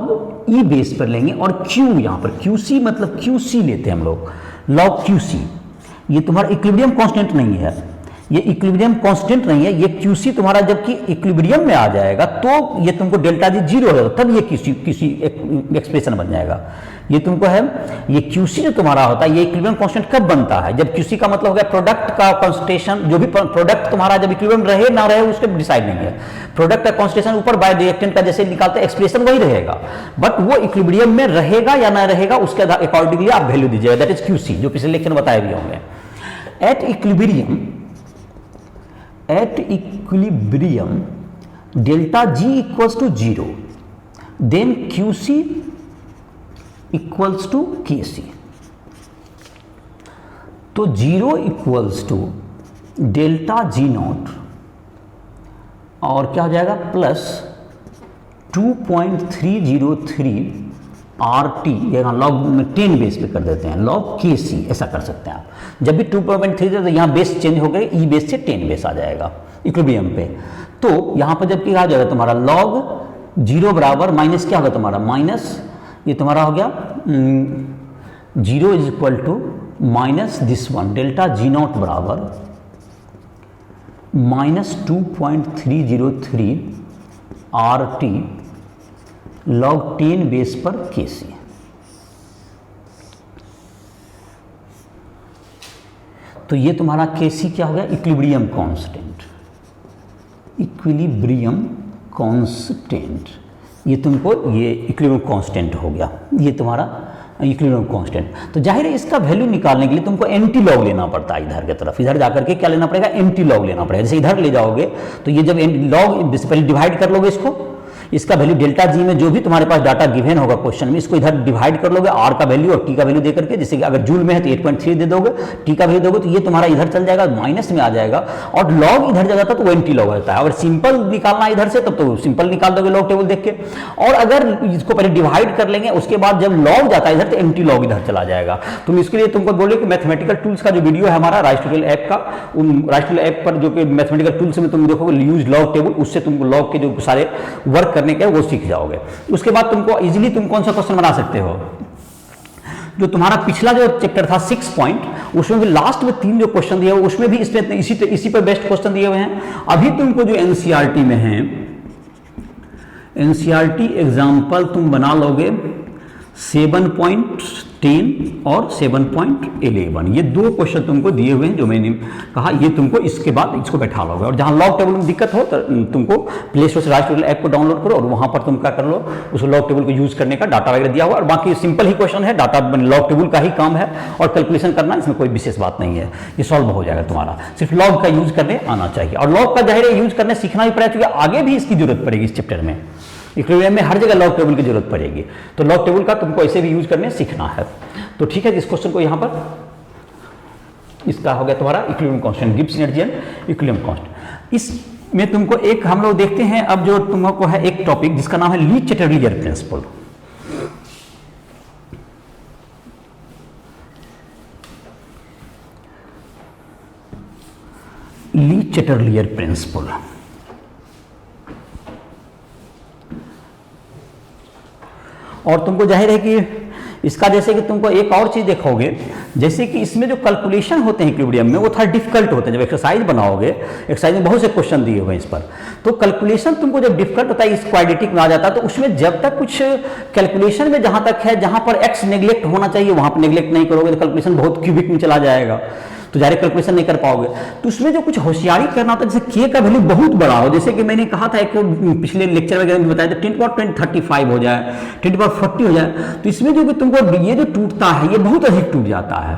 S1: e base पर लेंगे, और क्यू यहाँ पर QC मतलब QC लेते हैं हम लोग, लॉग QC। ये तुम्हारा इक्विलिब्रियम कांस्टेंट नहीं है, ये इक्विलिब्रियम कांस्टेंट नहीं है, ये क्यूसी तुम्हारा जबकि इक्विलिब्रियम में आ जाएगा तो ये तुमको डेल्टा जी जीरो होगा, तब ये किसी एक्सप्रेशन बन जाएगा। ये तुमको है, ये क्यूसी जो तुम्हारा होता है ये इक्विलिब्रियम कांस्टेंट कब बनता है, जब क्यूसी का मतलब हो गया प्रोडक्ट का कॉन्सेंट्रेशन, जो भी प्रोडक्ट तुम्हारा जब इक्विलिब्रियम रहे ना रहे उसके डिसाइड नहीं है। प्रोडक्ट का कॉन्सेंट्रेशन ऊपर बाय रिएक्टेंट का जैसे निकालते हैं एक्सप्रेशन वही रहेगा, बट वो इक्विलिब्रियम में रहेगा या ना रहेगा उसके अकॉर्डिंगली आप वैल्यू दीजिएगा, दैट इज क्यूसी, जो पिछले लेक्चर में बताए भी होंगे। At equilibrium delta G equals to 0, then QC equals to KC। तो 0 equals to delta G not और क्या हो जाएगा प्लस 2.303 RT, यहाँ लॉग में 10 बेस पे कर देते हैं, लॉग KC ऐसा कर सकते हैं आप। जब भी 2.3 तो यहाँ बेस चेंज हो गए, ई बेस से 10 बेस आ जाएगा इक्विलिब्रियम पे। तो यहाँ पर जब क्या आ जाएगा तुम्हारा लॉग 0 बराबर माइनस क्या होगा तुम्हारा माइनस, ये तुम्हारा हो गया 0 is equal to minus this one delta G not बराबर माइनस 2.303 RT log 10 बेस पर KC। तो ये तुम्हारा KC क्या हो गया इक्विलिब्रियम कांस्टेंट, इक्विलिब्रियम कांस्टेंट, ये तुमको ये इक्विलिब्रियम कांस्टेंट हो गया, ये तुम्हारा इक्विलिब्रियम कांस्टेंट। तो जाहिर है इसका वैल्यू निकालने के लिए तुमको एंटी लॉग लेना पड़ता है, इधर की तरफ, इधर जाकर के क्या लेना पड़ेगा एंटी लॉग लेना पड़ेगा। जैसे इधर ले जाओगे तो ये जब लॉग पहले डिवाइड कर लोगे इसको, इसका वैल्यू डेल्टा जी में जो भी तुम्हारे पास डाटा गिवन होगा क्वेश्चन में, इसको इधर डिवाइड कर लोगे आर का वैल्यू और टी का वैल्यू दे करके, जैसे कि अगर जूल में है तो 8.3 दे दोगे, टी का वैल्यू दोगे तो ये तुम्हारा इधर चल जाएगा माइनस में आ जाएगा, और लॉग इधर जाता तो वो एंटी लॉग होता है। अगर सिंपल निकालना इधर से तब तो सिंपल निकाल दोगे लॉग टेबल देख के, और अगर इसको पहले डिवाइड कर लेंगे उसके बाद जब लॉग जाता है इधर तो एंटी लॉग इधर चला जाएगा। तुम इसके लिए तुमको बोले कि मैथमेटिकल टूल्स का जो वीडियो है हमारा राइस ट्यूटोरियल ऐप का, उन राइस ट्यूटोरियल ऐप पर जो कि मैथमेटिकल टूल्स में तुम देखोगे यूज लॉग टेबल, उससे तुमको लॉग के जो सारे वर्क करने के वो सीख जाओगे। उसके बाद तुमको इजीली तुम कौन सा क्वेश्चन बना सकते हो, जो तुम्हारा पिछला जो चैप्टर था 6 पॉइंट, उसमें भी लास्ट में 3 जो क्वेश्चन दिए हुए उसमें भी इसी पर बेस्ट क्वेश्चन दिए हुए हैं। अभी तुमको जो एनसीईआरटी में है, एनसीईआरटी एग्जाम्पल तुम बना लोगे 7.10 और 7.11, ये 2 क्वेश्चन तुमको दिए हुए हैं जो मैंने कहा, ये तुमको इसके बाद इसको बैठा लोगे। और जहां लॉग टेबल में दिक्कत हो तो तुमको प्ले स्टोर से राइस ट्यूटोरियल ऐप को डाउनलोड करो और वहां पर तुम क्या कर लो, उस लॉग टेबल को यूज करने का डाटा वगैरह दिया हुआ, और बाकी सिंपल ही क्वेश्चन है, डाटा लॉग टेबल का ही काम है और कैलकुलेशन करना, इसमें कोई विशेष बात नहीं है, ये सॉल्व हो जाएगा तुम्हारा। सिर्फ लॉग का यूज करने आना चाहिए, और लॉग का जाहिर है यूज करने सीखना ही पड़ेगा क्योंकि आगे भी इसकी जरूरत पड़ेगी। इस चैप्टर में इक्विलिब्रियम में हर जगह लॉग टेबल की जरूरत पड़ेगी, तो लॉग टेबल का तुमको ऐसे भी यूज करने सीखना है। तो ठीक है, इस क्वेश्चन को यहां पर इसका हो गया तुम्हारा equilibrium constant, Gibbs energy and equilibrium constant. इसमें तुमको एक हम लोग देखते हैं अब जो तुमको है एक टॉपिक जिसका नाम है ली चैटरलियर प्रिंसिपल। ली चैटरलियर प्रिंसिपल और तुमको जाहिर है कि इसका जैसे कि तुमको एक और चीज देखोगे, जैसे कि इसमें जो कैलकुलेशन होते हैं इक्विलिब्रियम में वो थोड़ा डिफिकल्ट होते हैं। जब एक्सरसाइज बनाओगे, एक्सरसाइज में बहुत से क्वेश्चन दिए हुए हैं इस पर, तो कैलकुलेशन तुमको जब डिफिकल्ट होता है इस क्वाड्रेटिक में आ जाता है, तो उसमें जब तक कुछ कैलकुलेशन में जहां तक है जहां पर एक्स नेग्लेक्ट होना चाहिए वहां पर नेग्लेक्ट नहीं करोगे तो कैलकुलेशन बहुत क्यूबिक में चला जाएगा, तो डायरेक्ट कैलकुलेशन नहीं कर पाओगे। तो उसमें जो कुछ होशियारी करना होता है, जैसे के का वैल्यू बहुत बड़ा हो, जैसे कि मैंने कहा था एक पिछले लेक्चर वगैरह में बताया था 10⁻35 हो जाए, 10⁻40 हो जाए, तो इसमें जो तुमको ये जो टूटता है ये बहुत अधिक टूट जाता है।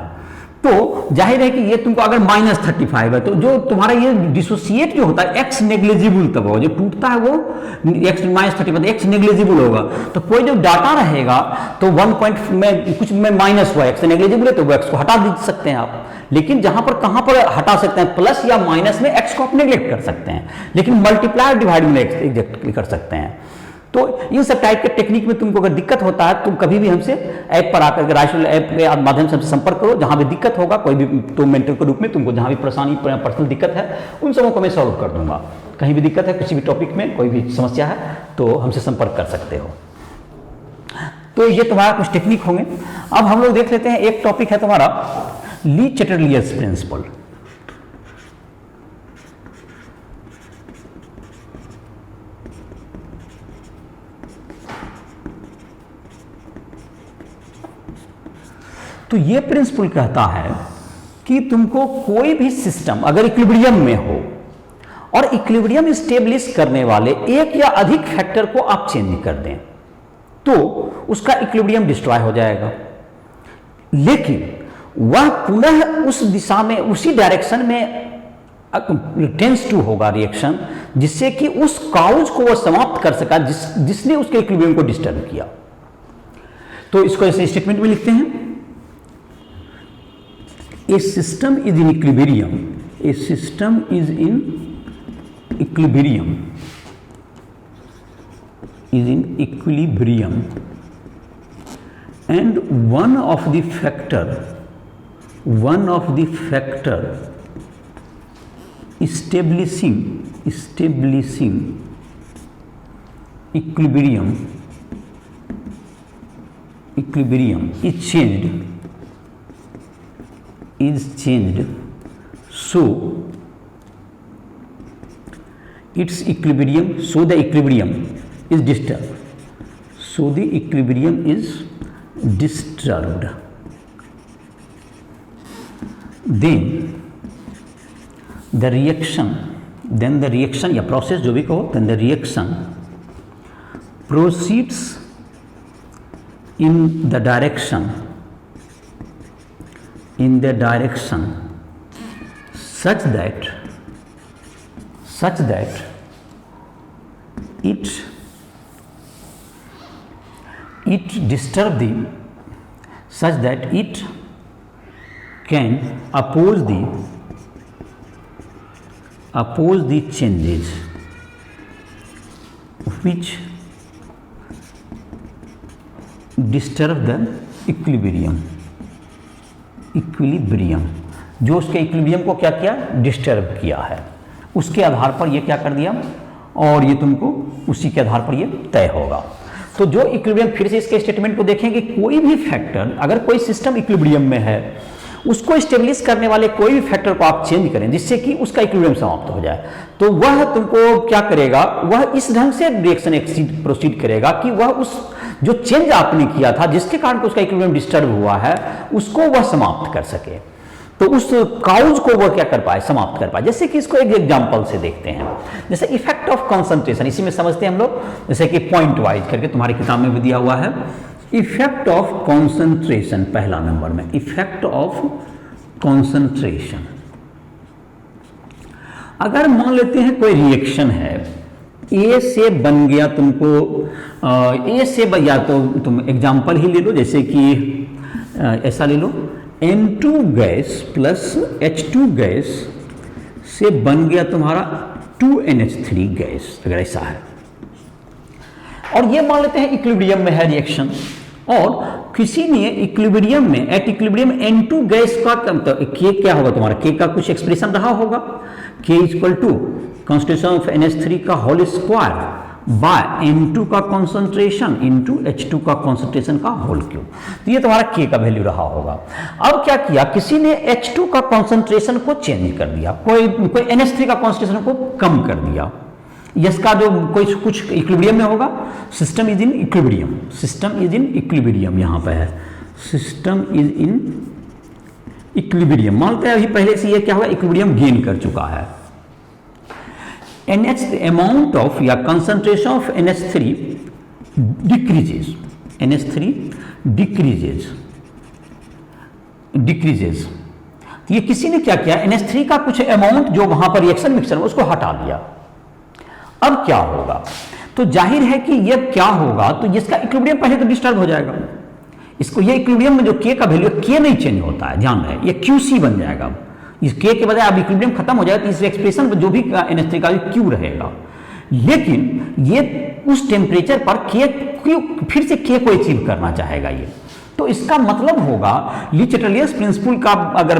S1: तो जाहिर है कि ये तुमको अगर -35 है तो जो तुम्हारा ये डिसोसिएट जो होता है एक्स नेग्लिजिबल तब हो, जो टूटता है वो एक्स -35 एक्स नेग्लिजिबल होगा। तो कोई जो डाटा रहेगा तो 1 पॉइंट में कुछ में माइनस हुआ, एक्स नेग्लिजिबल है तो वो एक्स को हटा दे सकते हैं आप, लेकिन जहां पर कहां पर हटा सकते हैं प्लस या माइनस में एक्स को आप नेग्लेक्ट कर सकते हैं, लेकिन मल्टीप्लाई डिवाइड में एग्जैक्ट कर सकते हैं। तो इन सब टाइप के टेक्निक में तुमको अगर दिक्कत होता है तुम कभी भी हमसे ऐप पर आकर के राइस ट्यूटोरियल ऐप के माध्यम से हमसे संपर्क करो, जहां भी दिक्कत होगा कोई भी तो मेंटर के रूप में तुमको जहां भी परेशानी पर्सनल दिक्कत है उन सबों को मैं सॉल्व कर दूंगा। कहीं भी दिक्कत है किसी भी टॉपिक में कोई भी समस्या है तो हमसे संपर्क कर सकते हो। तो ये तुम्हारा कुछ टेक्निक होंगे। अब हम लोग देख लेते हैं एक टॉपिक है तुम्हारा ली चैटरलियर प्रिंसिपल। तो ये प्रिंसिपल कहता है कि तुमको कोई भी सिस्टम अगर इक्विलिब्रियम में हो और इक्विलिब्रियम स्टेब्लिश करने वाले एक या अधिक फैक्टर को आप चेंज कर दें तो उसका इक्विलिब्रियम डिस्ट्रॉय हो जाएगा, लेकिन वह पुनः उस दिशा में उसी डायरेक्शन में टेंस टू होगा रिएक्शन, जिससे कि उस काउज को वह समाप्त कर सका जिसने उसके इक्विलिब्रियम को डिस्टर्ब किया। तो इसको ऐसे स्टेटमेंट में लिखते हैं, a system is in equilibrium, a system is in equilibrium, is in equilibrium and one of the factor establishing equilibrium is changed so its equilibrium, so the equilibrium is disturbed, so the equilibrium is disturbed, then the reaction या process जो भी कहो, then the reaction proceeds in the direction such that it disturb the such that it can oppose the changes which disturb the equilibrium जो उसके इक्विलिब्रियम को क्या किया, डिस्टर्ब किया है, उसके आधार पर ये क्या कर दिया और ये तुमको उसी के आधार पर ये तय होगा। तो जो इक्विलिब्रियम, फिर से इसके स्टेटमेंट को देखेंगे, कोई भी फैक्टर अगर कोई सिस्टम इक्विलिब्रियम में है उसको स्टेब्लिश करने वाले कोई भी फैक्टर को आप चेंज करें जिससे कि उसका इक्विलिब्रियम समाप्त हो जाए, तो वह तुमको क्या करेगा, वह इस ढंग से रिएक्शन प्रोसीड करेगा कि वह उस जो चेंज आपने किया था जिसके कारण उसका इक्विलिब्रियम डिस्टर्ब हुआ है उसको वह समाप्त कर सके, तो उस काउज को वह क्या कर पाए, समाप्त कर पाए। जैसे कि इसको एक एग्जांपल से देखते हैं, जैसे इफेक्ट ऑफ कंसंट्रेशन, इसी में समझते हैं हम लोग, जैसे कि पॉइंट वाइज करके तुम्हारी किताब में भी दिया हुआ है। इफेक्ट ऑफ कंसंट्रेशन, पहला नंबर में इफेक्ट ऑफ कंसंट्रेशन। अगर मान लेते हैं कोई रिएक्शन है, ए से बन गया तुमको, ए से या तो तुम एग्जांपल ही ले लो, जैसे कि ऐसा ले लो, N2 gas plus H2 gas से बन गया तुम्हारा 2NH3 गैस, अगर ऐसा है, और ये मान लेते हैं इक्विलिब्रियम में है रिएक्शन, और किसी ने इक्विलिब्रियम में, एट इक्विलिब्रियम N2 गैस का K क्या होगा तुम्हारा, K का कुछ एक्सप्रेशन रहा होगा, K equal to concentration of NH3 का होल स्क्वायर बाय N2 का कॉन्सेंट्रेशन इंटू H2 का कॉन्सेंट्रेशन का होल क्यूब, तो ये तुम्हारा K का वैल्यू रहा होगा। अब क्या किया, किसी ने H2 का कॉन्सेंट्रेशन को चेंज कर दिया, कोई NH3 का कॉन्सेंट्रेशन को कम कर दिया, इसका जो कोई कुछ इक्विलिब्रियम में होगा, सिस्टम इज इन इक्विलिब्रियम, यहाँ पे है सिस्टम इज इन इक्विलिब्रियम, मानते हैं अभी पहले से ये क्या होगा, इक्विलिब्रियम गेन कर चुका है। NH amount of या concentration of NH3 decreases, NH3 decreases, तो ये किसी ने क्या किया, NH3 का कुछ अमाउंट जो वहां पर रिएक्शन मिक्सचर में उसको हटा दिया। अब क्या होगा, तो जाहिर है कि ये क्या होगा, तो इसका इक्विलिब्रियम पहले तो डिस्टर्ब हो जाएगा, इसको ये इक्विलिब्रियम में जो K का वैल्यू, K नहीं चेंज होता है, ध्यान रहे, ये QC बन जाएगा, इस K के बजाय अब इक्विलिब्रियम खत्म हो जाएगा, तो इस एक्सप्रेशन जो भी NH3 का Q रहेगा, लेकिन ये उस टेम्परेचर पर K फिर से K को अचीव करना चाहेगा ये, तो इसका मतलब होगा लीचेटलियस प्रिंसिपल का अगर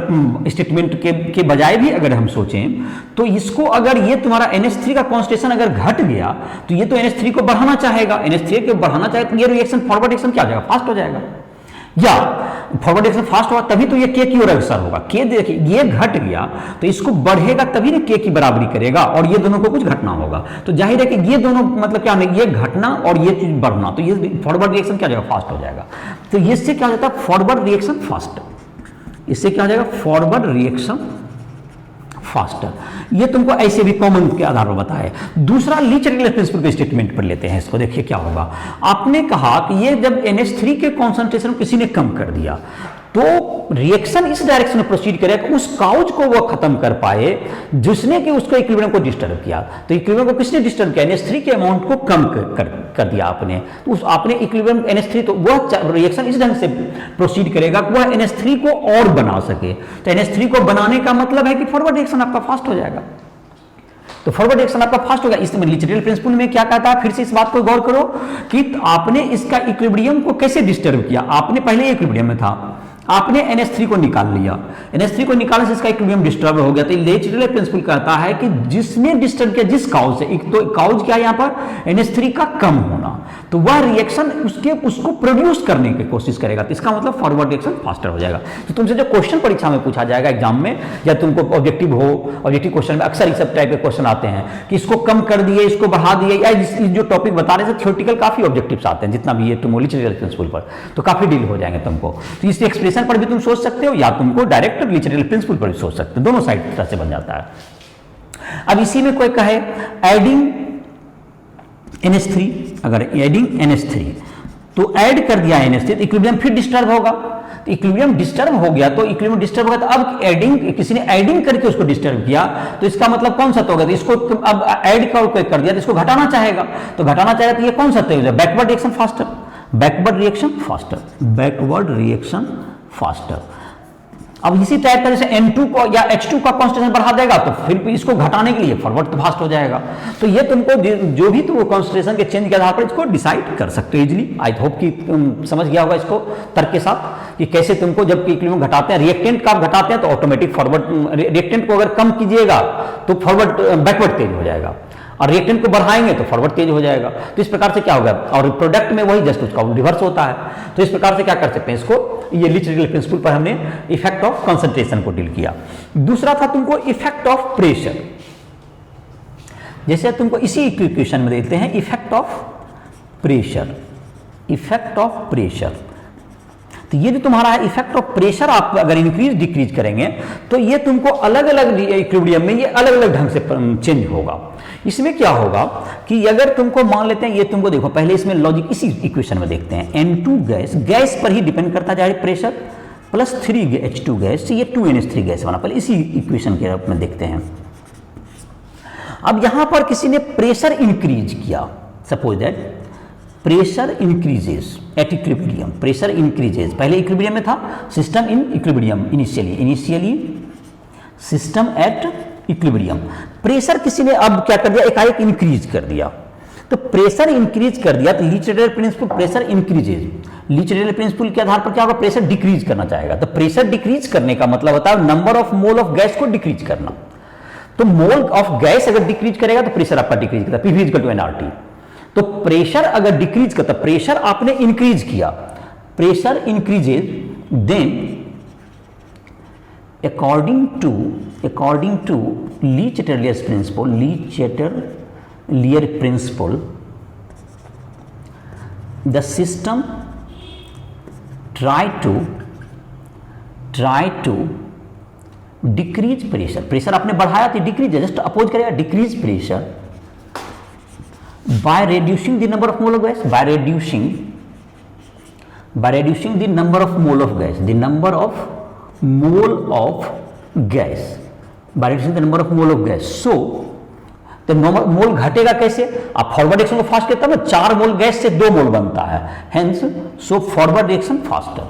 S1: स्टेटमेंट के बजाय भी अगर हम सोचें, तो इसको अगर ये तुम्हारा NH3 का कॉन्सेंट्रेशन अगर घट गया तो ये तो NH3 को बढ़ाना चाहेगा, NH3 को बढ़ाना चाहे तो ये रिएक्शन फॉरवर्ड रिएक्शन क्या हो जाएगा, फास्ट हो जाएगा, या फॉरवर्ड रिएक्शन फास्ट होगा तभी तो ये के की ओर अग्रसर होगा। के देखिए ये घट गया तो इसको बढ़ेगा तभी ना के की बराबरी करेगा और ये दोनों को कुछ घटना होगा। तो जाहिर है कि ये दोनों मतलब क्या है, ये घटना और ये चीज बढ़ना, तो ये फॉरवर्ड रिएक्शन क्या हो जाएगा, फास्ट हो जाएगा। तो इससे क्या हो जाता है, फॉरवर्ड रिएक्शन फास्ट। इससे क्या हो जाएगा, फॉरवर्ड रिएक्शन फास्टर। ये तुमको ऐसे भी कॉमन के आधार पर बताया। दूसरा लीच-रीगल प्रिंसिपल के स्टेटमेंट पर लेते हैं इसको। देखिए क्या होगा, आपने कहा कि ये जब NH3 के कॉन्सेंट्रेशन किसी ने कम कर दिया तो रिएक्शन इस डायरेक्शन में प्रोसीड करेगा, उस काउज को वो खत्म कर पाए जिसने कि उसको इक्विलिब्रियम को डिस्टर्ब किया। तो इक्विलिब्रियम को किसने डिस्टर्ब किया, NH3 के अमाउंट को कम कर दिया आपने। तो उस आपने इक्विलिब्रियम NH3, तो वह रिएक्शन इस ढंग से प्रोसीड करेगा कि वह NH3 को और बना सके। तो NH3 को बनाने का मतलब है कि फॉरवर्ड रिएक्शन आपका फास्ट हो जाएगा। तो फॉरवर्ड रिएक्शन आपका फास्ट होगा। इसमें लीच-रीगल प्रिंसिपल में क्या कहता है, फिर से इस बात को गौर करो कि आपने इसका इक्विलिब्रियम को कैसे डिस्टर्ब किया। आपने पहले इक्विलिब्रियम में था, आपने NH3 को निकाल लिया, NH3 को निकालने से इसका इक्विलिब्रियम डिस्टर्ब हो गया। तो लीच-रीगल प्रिंसिपल कहता है कि जिसने डिस्टर्ब किया जिस काउज से, एक तो काउज क्या है यहाँ पर, NH3 का कम होना, तो वह रिएक्शन उसको प्रोड्यूस करने की कोशिश करेगा। तो इसका मतलब फॉरवर्ड रिएक्शन फास्टर हो जाएगा। तो तुमसे जो क्वेश्चन परीक्षा में पूछा जाएगा एग्जाम में, या तुमको ऑब्जेक्टिव हो, ऑब्जेक्टिव क्वेश्चन में अक्सर इस सब टाइप के क्वेश्चन आते हैं कि इसको कम कर दिए, इसको बढ़ा दिए, या जो टॉपिक बता रहे हैं थ्योरेटिकल काफी ऑब्जेक्टिव्स आते हैं, जितना भी ये तुम लीच-रीगल प्रिंसिपल पर तो काफी डील हो जाएंगे तुमको। तो इस एक्सप्रेशन पर भी तुम सोच सकते हो या तुमको डायरेक्ट लीच-रीगल प्रिंसिपल पर भी सोच सकते हो, दोनों साइड तरह से बन जाता है। अब इसी में कोई कहे एडिंग NH3, अगर एडिंग NH3 तो ऐड कर दिया NH3 तो इक्विलिब्रियम फिर डिस्टर्ब होगा। तो इक्विलिब्रियम डिस्टर्ब हो गया, तो इक्विलिब्रियम डिस्टर्ब होगा, तो अब एडिंग, किसी ने एडिंग करके उसको डिस्टर्ब किया, तो इसका मतलब कौन सा होगा, तो इसको अब ऐड कर दिया तो इसको घटाना चाहेगा, तो घटाना चाहेगा तो ये कौन सा है, backward reaction faster, backward reaction faster, backward reaction faster. अब इसी टाइप का जैसे N2 को या H2 का कॉन्सेंट्रेशन बढ़ा देगा तो फिर भी इसको घटाने के लिए फॉरवर्ड तो फास्ट हो जाएगा। तो ये तुमको जो भी तुम कॉन्सेंट्रेशन के चेंज के आधार पर इसको डिसाइड कर सकते हो इजीली। आई होप कि तुम समझ गया होगा इसको तर्क के साथ कि कैसे तुमको जब इक्विलिब्रियम घटाते हैं, रिएक्टेंट का आप घटाते हैं तो ऑटोमेटिक फॉरवर्ड, रिएक्टेंट को अगर कम कीजिएगा तो फॉरवर्ड बैकवर्ड तेज हो जाएगा, और रिएक्टेंट को बढ़ाएंगे तो फॉरवर्ड तेज हो जाएगा। तो इस प्रकार से क्या होगा, और प्रोडक्ट में वही जस्ट उसका रिवर्स होता है। तो इस प्रकार से क्या कर सकते हैं इसको, ये लीच-रीगल प्रिंसिपल पर हमने इफेक्ट ऑफ कंसंट्रेशन को डील किया। दूसरा था तुमको इफेक्ट ऑफ प्रेशर। जैसे तुमको इसी इक्वेशन में देते हैं effect of pressure, effect of pressure. तो ये जो तुम्हारा है इफेक्ट ऑफ प्रेशर, आप अगर इंक्रीज डिक्रीज करेंगे तो ये तुमको अलग अलग इक्विलिब्रियम में ये अलग अलग ढंग से चेंज होगा। इसमें क्या होगा कि अगर तुमको मान लेते हैं, ये तुमको देखो पहले इसमें लॉजिक इसी इक्वेशन में देखते हैं, N2 गैस पर ही डिपेंड करता है प्रेशर, प्लस 3H2 गैस, ये 2NH3 गैस बना। पहले इसी इक्वेशन के रूप में देखते हैं। अब यहां पर किसी ने प्रेशर इंक्रीज किया, suppose that pressure increases at equilibrium, pressure increases, पहले इक्विलिब्रियम में था, system in equilibrium, initially system at equilibrium, pressure किसी ने अब क्या कर दिया, एकाएक इंक्रीज कर दिया। तो प्रेशर इंक्रीज कर दिया तो Le Chatelier principle pressure increases, Le Chatelier principle के आधार पर क्या होगा, प्रेशर डिक्रीज करना चाहेगा। तो प्रेशर डिक्रीज करने का मतलब होता है number of mole of gas को डिक्रीज करना। तो मोल ऑफ गैस अगर डिक्रीज करेगा तो प्रेशर आपका डिक्रीज करता है, PV = nRT। तो प्रेशर अगर डिक्रीज करता, प्रेशर आपने इंक्रीज किया, pressure increases, then according to Lee-Chatterjee's principle, Lee-Chatterjee principle, the system try to decrease pressure, pressure आपने बढ़ाया तो डिक्रीज, जस्ट अपोज करेगा, decrease pressure by reducing the number of mole of gas, by reducing the number of mole of gas, the number of mole of gas, by reducing the number of mole of gas। so तो मोल घटेगा कैसे, आप फॉरवर्ड रिएक्शन को फास्ट करते हैं ना, 4 मोल गैस से 2 मोल बनता है, hence so forward reaction faster,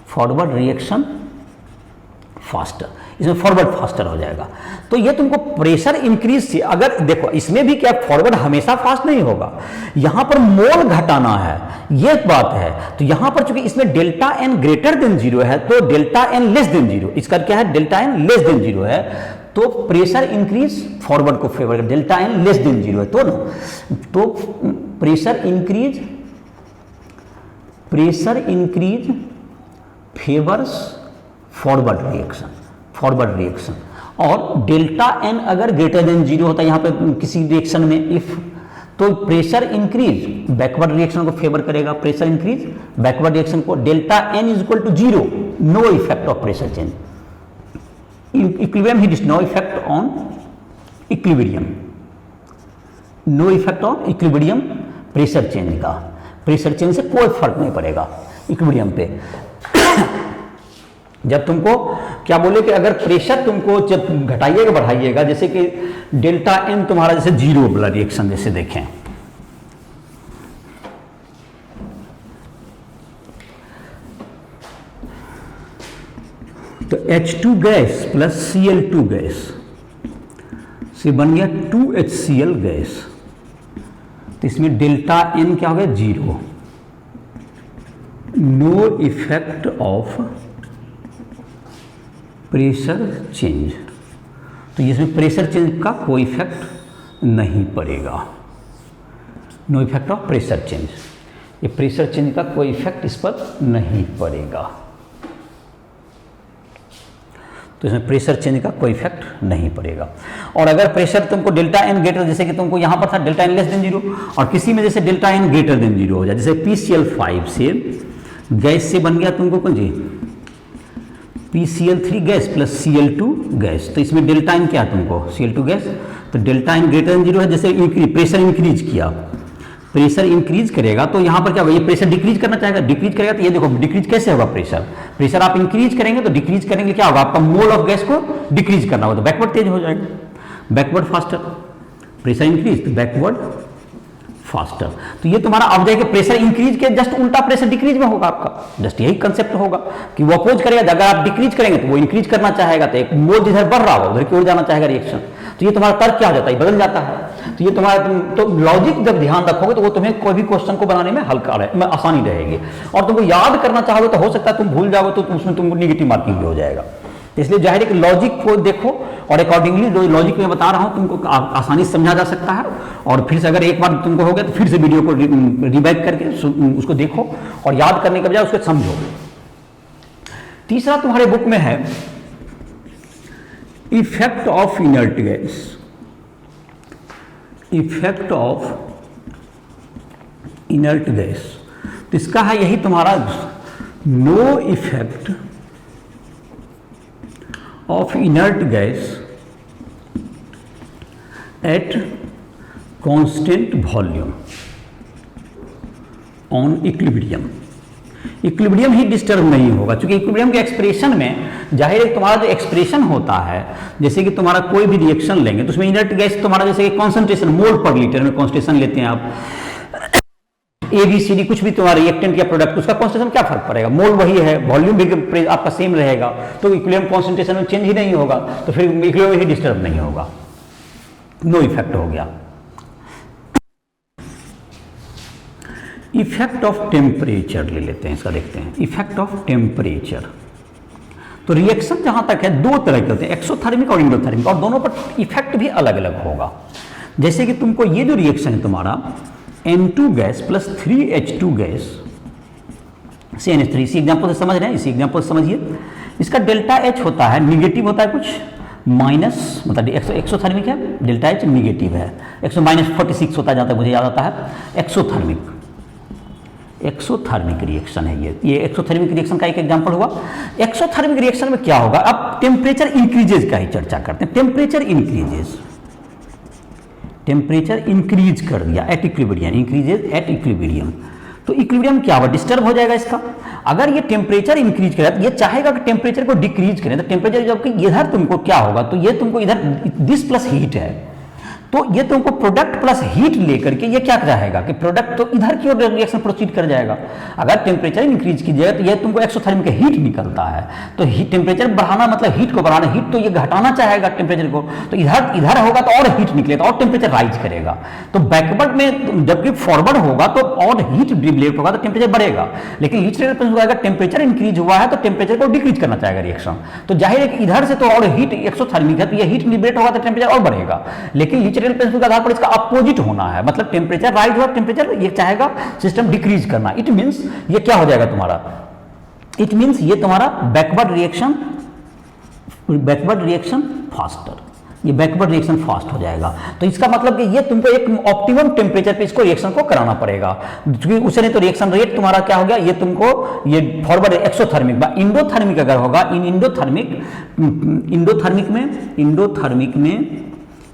S1: forward reaction faster, इसमें फॉरवर्ड फास्टर हो जाएगा। तो ये तुमको प्रेशर इंक्रीज से, अगर देखो इसमें भी क्या फॉरवर्ड हमेशा फास्ट नहीं होगा, यहां पर मोल घटाना है, ये बात है। तो यहां पर चूंकि इसमें डेल्टा एन ग्रेटर देन 0 है तो डेल्टा एन लेस देन 0, इसका क्या है, डेल्टा एन लेस देन 0 है, तो प्रेशर इंक्रीज फॉरवर्ड को favour, delta N less than 0 है तो pressure increase favours forward reaction. और डेल्टा एन अगर ग्रेटर देन 0 होता है यहाँ पे किसी रिएक्शन में इफ, तो प्रेशर इंक्रीज बैकवर्ड रिएक्शन को फेवर करेगा, प्रेशर इंक्रीज बैकवर्ड रिएक्शन को। Delta N is equal to 0, no effect of pressure change, equilibrium ही no effect on equilibrium, no effect on equilibrium pressure change का, प्रेशर चेंज से कोई फर्क नहीं पड़ेगा इक्विलिब्रियम पे। जब तुमको क्या बोले कि अगर प्रेशर तुमको जब घटाइएगा बढ़ाइएगा, जैसे कि डेल्टा एन तुम्हारा जैसे 0 वाला रिएक्शन जैसे देखें, तो H2 gas plus Cl2 gas से बन गया 2HCl गैस, तो इसमें डेल्टा एन क्या हो गया 0, no effect of pressure change, तो इसमें प्रेशर चेंज का कोई इफेक्ट नहीं पड़ेगा, no effect of pressure change, ये प्रेशर चेंज का कोई इफेक्ट इस पर नहीं पड़ेगा, तो इसमें प्रेशर चेंज का कोई इफेक्ट नहीं पड़ेगा। और अगर प्रेशर तुमको डेल्टा एन ग्रेटर, जैसे कि तुमको यहाँ पर था डेल्टा एन लेस देन 0, और किसी में जैसे डेल्टा एन ग्रेटर देन 0 हो जाए, जैसे PCl5 से गैस से बन गया तुमको कौन जी PCl3 gas plus Cl2 gas, तो इसमें डेल्टा एन क्या है तुमको Cl2 गैस, तो डेल्टा एन ग्रेटर देन 0 है, जैसे प्रेशर इंक्रीज किया, प्रेशर इंक्रीज करेगा तो यहाँ पर क्या होगा, ये प्रेशर डिक्रीज करना चाहेगा, डिक्रीज करेगा तो ये देखो डिक्रीज कैसे होगा, प्रेशर आप इंक्रीज करेंगे तो डिक्रीज करेंगे क्या होगा, आपका मोल ऑफ गैस को डिक्रीज करना होगा, तो बैकवर्ड तेज हो जाएगा, बैकवर्ड फास्टर, प्रेशर इंक्रीज तो बैकवर्ड फास्टर। तो ये तुम्हारा अब जाएगा प्रेशर इंक्रीज के जस्ट उल्टा प्रेशर डिक्रीज में होगा आपका, जस्ट यही कंसेप्ट होगा कि वो अपोज करेगा, अगर आप डिक्रीज करेंगे तो वो इंक्रीज करना चाहेगा, तो एक मोल जिधर बढ़ रहा हो उधर की ओर जाना चाहेगा रिएक्शन, तो ये तुम्हारा तर्क क्या हो जाता है, बदल जाता है। तो ये तुम्हारा तो लॉजिक जब ध्यान रखोगे तो वो तुम्हें कोई भी क्वेश्चन को बनाने में हल्का में आसानी रहेगी, और तुमको याद करना चाहोगे तो हो सकता है तुम भूल जाओगे तो उसमें तुमको निगेटिव मार्किंग भी हो जाएगा। इसलिए जाहिर है कि लॉजिक को देखो और अकॉर्डिंगली जो लॉजिक में बता रहा हूं तुमको आसानी से समझा जा सकता है, और फिर से अगर एक बार तुमको हो गया तो फिर से वीडियो को रिवाइव करके उसको देखो और याद करने के बजाय उसको समझो। तीसरा तुम्हारे बुक में है effect of inert gas, effect of inert gas, तो इसका है यही तुम्हारा no effect of inert gas at constant volume on equilibrium, equilibrium ही डिस्टर्ब नहीं होगा, क्योंकि इक्विलिब्रियम के एक्सप्रेशन में जाहिर है तुम्हारा जो एक्सप्रेशन होता है, जैसे कि तुम्हारा कोई भी रिएक्शन लेंगे तो उसमें इनर्ट गैस तुम्हारा जैसे कि कॉन्सेंट्रेशन मोल पर लीटर में कॉन्सेंट्रेशन लेते हैं आप, ABCD कुछ भी तुम्हारा रिएक्टेंट या प्रोडक्ट, उसका कॉन्सेंट्रेशन क्या फर्क पड़ेगा, मोल वही है, वॉल्यूम भी आपका सेम रहेगा, तो इक्विलिब्रियम कॉन्सेंट्रेशन में चेंज ही नहीं होगा, तो फिर इक्विलिब्रियम ही डिस्टर्ब नहीं होगा, नो इफेक्ट हो गया। इफेक्ट ऑफ टेम्परेचर ले लेते हैं, इसका देखते हैं इफेक्ट ऑफ टेम्परेचर। तो रिएक्शन जहां तक है दो तरह के होते हैं, एक्सोथर्मिक और इंडोथर्मिक, और दोनों पर इफेक्ट भी अलग अलग होगा। जैसे कि तुमको ये जो रिएक्शन है तुम्हारा N2 gas plus 3H2 gas से NH3, इसी एग्जाम्पल से समझ रहे हैं, इसी एग्जाम्पल से समझिए, इसका डेल्टा H होता है निगेटिव होता है कुछ माइनस, मतलब एक्सोथर्मिक है, डेल्टा H निगेटिव है, 100-46 होता है जहाँ तक मुझे याद आता है, एक्सोथर्मिक रिएक्शन है ये एक्सोथर्मिक रिएक्शन का एक एग्जांपल हुआ। एक्सोथर्मिक रिएक्शन में क्या होगा, अब टेम्परेचर इंक्रीजेज का ही चर्चा करते हैं, टेम्परेचर इंक्रीज कर दिया at equilibrium, increases at equilibrium, तो इक्विलिब्रियम क्या होगा, डिस्टर्ब हो जाएगा इसका। अगर ये टेम्परेचर इंक्रीज करे तो ये चाहेगा कि टेम्परेचर को डिक्रीज करें, तो टेम्परेचर जब इधर तुमको क्या होगा, तो ये तुमको इधर दिस प्लस हीट है, तो ये तुमको प्रोडक्ट प्लस हीट लेकर के ये क्या चाहेगा कि प्रोडक्ट तो इधर की ओर रिएक्शन प्रोसीड कर जाएगा। अगर टेम्परेचर इंक्रीज कीजिएगा तो ये तुमको एक्सोथर्मिक हीट निकलता है, तो टेम्परेचर बढ़ाना मतलब हीट को बढ़ाना, हीट तो ये घटाना चाहेगा टेम्परेचर को, तो इधर होगा तो और हीट निकलेगा और टेम्परेचर राइज करेगा। तो बैकवर्ड में जबकि फॉरवर्ड होगा तो और हीट डिप्लीट होगा तो टेम्परेचर बढ़ेगा, लेकिन लीच अगर टेम्परेचर इंक्रीज हुआ है तो टेम्परेचर को डिक्रीज करना चाहेगा रिएक्शन, तो जाहिर है कि इधर से तो और हीट एक्सोथर्मिक है तो ये हीट लिबरेट होगा तो टेम्परेचर और बढ़ेगा, लेकिन लीच प्रिंसिपल के आधार पर इसका अपोजिट होना है, मतलब टेम्परेचर राइज हुआ, टेम्परेचर ये चाहेगा सिस्टम डिक्रीज करना, इट मींस ये क्या हो जाएगा तुम्हारा इट मीन्स ये तुम्हारा बैकवर्ड रिएक्शन फास्टर, ये बैकवर्ड रिएक्शन फास्ट हो जाएगा। तो इसका मतलब कि ये तुमको एक ऑप्टिमम टेम्परेचर पे इसको रिएक्शन को कराना पड़ेगा, क्योंकि उससे नहीं तो रिएक्शन रेट तुम्हारा क्या हो गया, ये तुमको ये फॉरवर्ड एक्सोथर्मिक बा इंडोथर्मिक अगर होगा,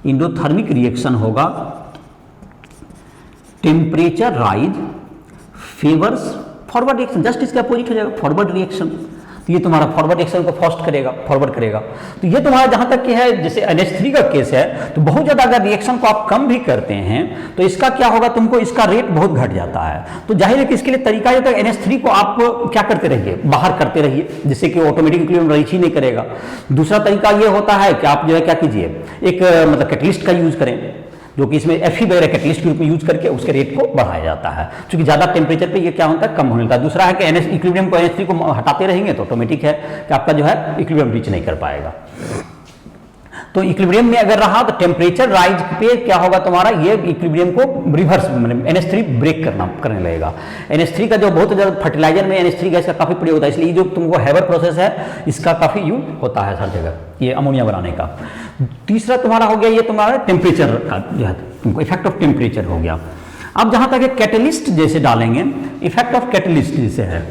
S1: इंडोथर्मिक रिएक्शन होगा, temperature rise favours forward reaction, just इसके अपोजिट हो जाएगा फॉरवर्ड रिएक्शन। तो ये तुम्हारा फॉरवर्ड रिएक्शन को फॉरवर्ड करेगा। तो ये तुम्हारा जहां तक कि है, जैसे NH3 का केस है, तो बहुत ज़्यादा अगर रिएक्शन को आप कम भी करते हैं तो इसका क्या होगा, तुमको इसका रेट बहुत घट जाता है। तो जाहिर है कि इसके लिए तरीका ये होता है, NH3 को आप क्या करते रहिए, बाहर करते रहिए, जिससे कि ऑटोमेटिक इक्विलिब्रियम रीच ही नहीं करेगा। दूसरा तरीका ये होता है कि आप जो है क्या कीजिए, एक मतलब कैटलिस्ट का यूज करें, जो कि इसमें Fe वगैरह कैटलिस्ट के रूप में यूज करके उसके रेट को बढ़ाया जाता है, क्योंकि ज़्यादा टेम्परेचर पे ये क्या होता है, कम होने लगता है। दूसरा है कि इक्विलिब्रियम को NH3 को हटाते रहेंगे तो ऑटोमेटिक है कि आपका जो है इक्विलिब्रियम रीच नहीं कर पाएगा। तो इक्विलिब्रियम में अगर रहा तो टेम्परेचर राइज पे क्या होगा, तुम्हारा ये इक्विलिब्रियम को रिवर्स NH3 ब्रेक करने लगेगा। NH3 का जो बहुत ज़्यादा फर्टिलाइजर में NH3 गैस का काफ़ी प्रयोग होता है, इसलिए जो तुमको हैबर प्रोसेस है इसका काफ़ी यूज होता है हर जगह, ये अमोनिया बनाने का। तीसरा तुम्हारा हो गया ये तुम्हारा टेम्परेचर का जो है तुमको इफेक्ट ऑफ टेम्परेचर हो गया। अब जहां तक कैटलिस्ट जैसे डालेंगे, इफेक्ट ऑफ कैटलिस्ट जैसे है,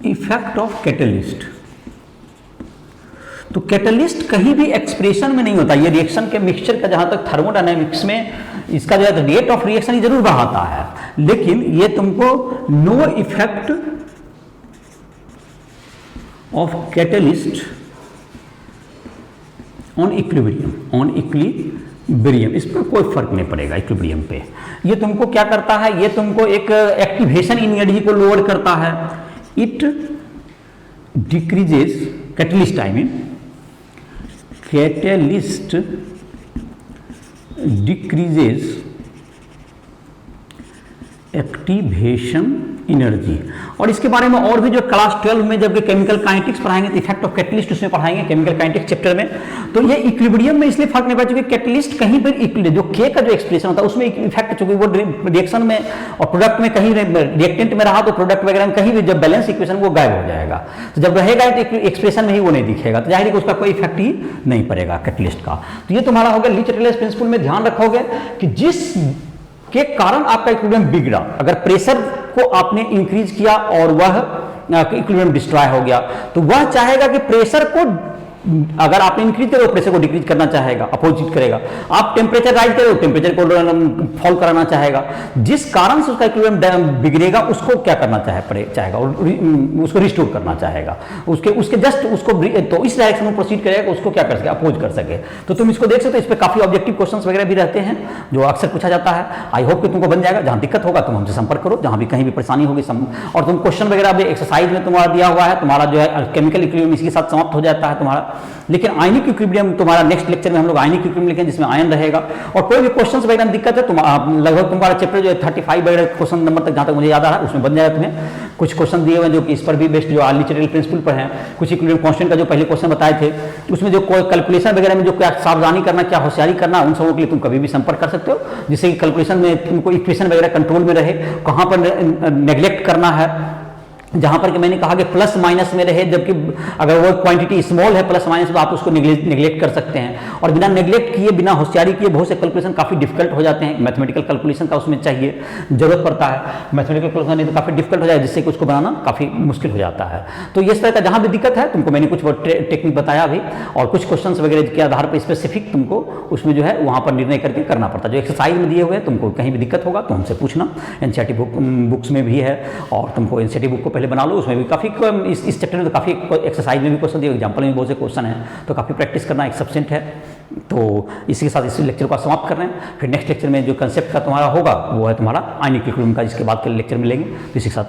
S1: इफेक्ट ऑफ कैटलिस्ट, तो कैटलिस्ट कहीं भी एक्सप्रेशन में नहीं होता, ये रिएक्शन के मिक्सचर का जहां तक थर्मोडायनेमिक्स में इसका जो है रेट ऑफ रिएक्शन जरूर बढ़ाता है, लेकिन ये तुमको no effect of catalyst on equilibrium, इस पर कोई फर्क नहीं पड़ेगा इक्विलिब्रियम पे। ये तुमको क्या करता है, ये तुमको एक एक्टिवेशन इन एनर्जी को लोअर करता है, it decreases catalyst, I mean catalyst decreases activation energy. और इसके बारे में और भी जो क्लास 12 में जब केमिकल काइनेटिक्स पढ़ाएंगे तो इफेक्ट ऑफ कैटलिस्ट उसमें पढ़ाएंगे केमिकल काइनेटिक्स चैप्टर में। तो ये इक्विलिब्रियम में इसलिए फर्क नहीं पड़ा, क्योंकि कैटलिस्ट कहीं पर जो के का जो एक्सप्रेशन होता है उसमें इफेक्ट, चूंकि वो रिएक्शन में और प्रोडक्ट में कहीं रिएक्टेंट में रहा तो प्रोडक्ट वगैरह में कहीं भी जब बैलेंस इक्वेशन वो गायब हो जाएगा। तो जब रहेगा तो एक्सप्रेशन में ही वो नहीं दिखेगा, तो जाहिर है कि उसका कोई इफेक्ट ही नहीं पड़ेगा कैटलिस्ट का। तो ये तुम्हारा हो गया लीच-रीलेस प्रिंसिपल में ध्यान रखोगे कि जिस के कारण आपका इक्विलिब्रियम बिगड़ा, अगर प्रेशर को आपने इंक्रीज किया और वह इक्विलिब्रियम डिस्ट्रॉय हो गया, तो वह चाहेगा कि प्रेशर को, अगर आपने इंक्रीज किया तो प्रेशर को डिक्रीज करना चाहेगा, अपोजिट करेगा। आप टेम्परेचर राइज करें तो टेम्परेचर को फॉल कराना चाहेगा। जिस कारण से उसका इक्विलिब्रियम बिगड़ेगा उसको क्या करना चाहेगा, उसको रिस्टोर करना चाहेगा, उसके जस्ट उसको, तो इस डायरेक्शन में प्रोसीड करेगा, उसको क्या कर सके, अपोज कर सके। तो तुम इसको देख सकते हो, इस पर काफी ऑब्जेक्टिव क्वेश्चंस वगैरह भी रहते हैं जो अक्सर पूछा जाता है। आई होप कि तुमको बन जाएगा। जहां दिक्कत होगा तुम हमसे संपर्क करो, जहां भी कहीं भी परेशानी होगी। और तुम क्वेश्चन वगैरह भी एक्सरसाइज में तुम्हारा दिया हुआ है, तुम्हारा जो है केमिकल इक्विलिब्रियम इसके साथ समाप्त हो जाता है तुम्हारा। लेकिन आयनिक इक्विलिब्रियम तुम्हारा नेक्स्ट लेक्चर में हम लोग आयनिक इक्विलिब्रियम लिखेंगे जिसमें आयन रहेगा। और कोई भी क्वेश्चंस वगैरह में दिक्कत है तो लगभग तुम्हारा चैप्टर जो है 35 वगैरह क्वेश्चन नंबर तक जहां तक मुझे याद आ रहा है उसमें बन जाएगा तुम्हें। कुछ क्वेश्चन दिए हुए हैं जो कि इस पर भी बेस्ड, जो लीच-रीलेस प्रिंसिपल पर हैं। कुछ इक्विलिब्रियम कांस्टेंट का जो पहले क्वेश्चन बताए थे उसमें जो कोई कैलकुलेशन वगैरह में जो क्या सावधानी करना, क्या होशियारी करना, उन सबों के लिए तुम कभी भी संपर्क कर सकते हो, जिससे कि कैलकुलेशन में तुमको इक्वेशन वगैरह कंट्रोल में रहे, कहाँ पर नेग्लेक्ट करना है। जहां पर कि मैंने कहा कि प्लस माइनस में रहे, जबकि अगर वो क्वांटिटी स्मॉल है प्लस माइनस तो आप उसको नेग्लेक्ट कर सकते हैं। और बिना नेग्लेक्ट किए, बिना होशियारी किए बहुत से कैलकुलेशन काफ़ी डिफिकल्ट हो जाते हैं। मैथमेटिकल कैलकुलेशन का उसमें चाहिए, जरूरत पड़ता है। मैथमेटिकल कैलकुलेशन नहीं तो काफ़ी डिफिकल्ट हो जाए, जिससे कि उसको बनाना काफ़ी मुश्किल हो जाता है। तो इस तरह का जहां भी दिक्कत है, तुमको मैंने कुछ टेक्निक बताया अभी, और कुछ क्वेश्चन वगैरह के आधार पर स्पेसिफिक तुमको उसमें जो है वहां पर निर्णय करके करना पड़ता है। जो एक्सरसाइज में दिए हुए तुमको कहीं भी दिक्कत होगा तो हमसे पूछना। एनसीईआरटी बुक्स में भी है, और तुमको एनसीईआरटी बुक को पहले बना लो, उसमें भी काफ़ी इस चैप्टर में तो काफ़ी एक्सरसाइज में भी क्वेश्चन दिए, एग्जाम्पल में भी बहुत से क्वेश्चन हैं, तो काफ़ी प्रैक्टिस करना एक सब्जेक्ट है। तो इसी के साथ इस लेक्चर को समाप्त कर रहे हैं। फिर नेक्स्ट लेक्चर में जो कंसेप्ट का तुम्हारा होगा वो है तुम्हारा आयनिक इक्विलिब्रियम का, जिसके बाद के लेक्चर में लेंगे। तो इसी के साथ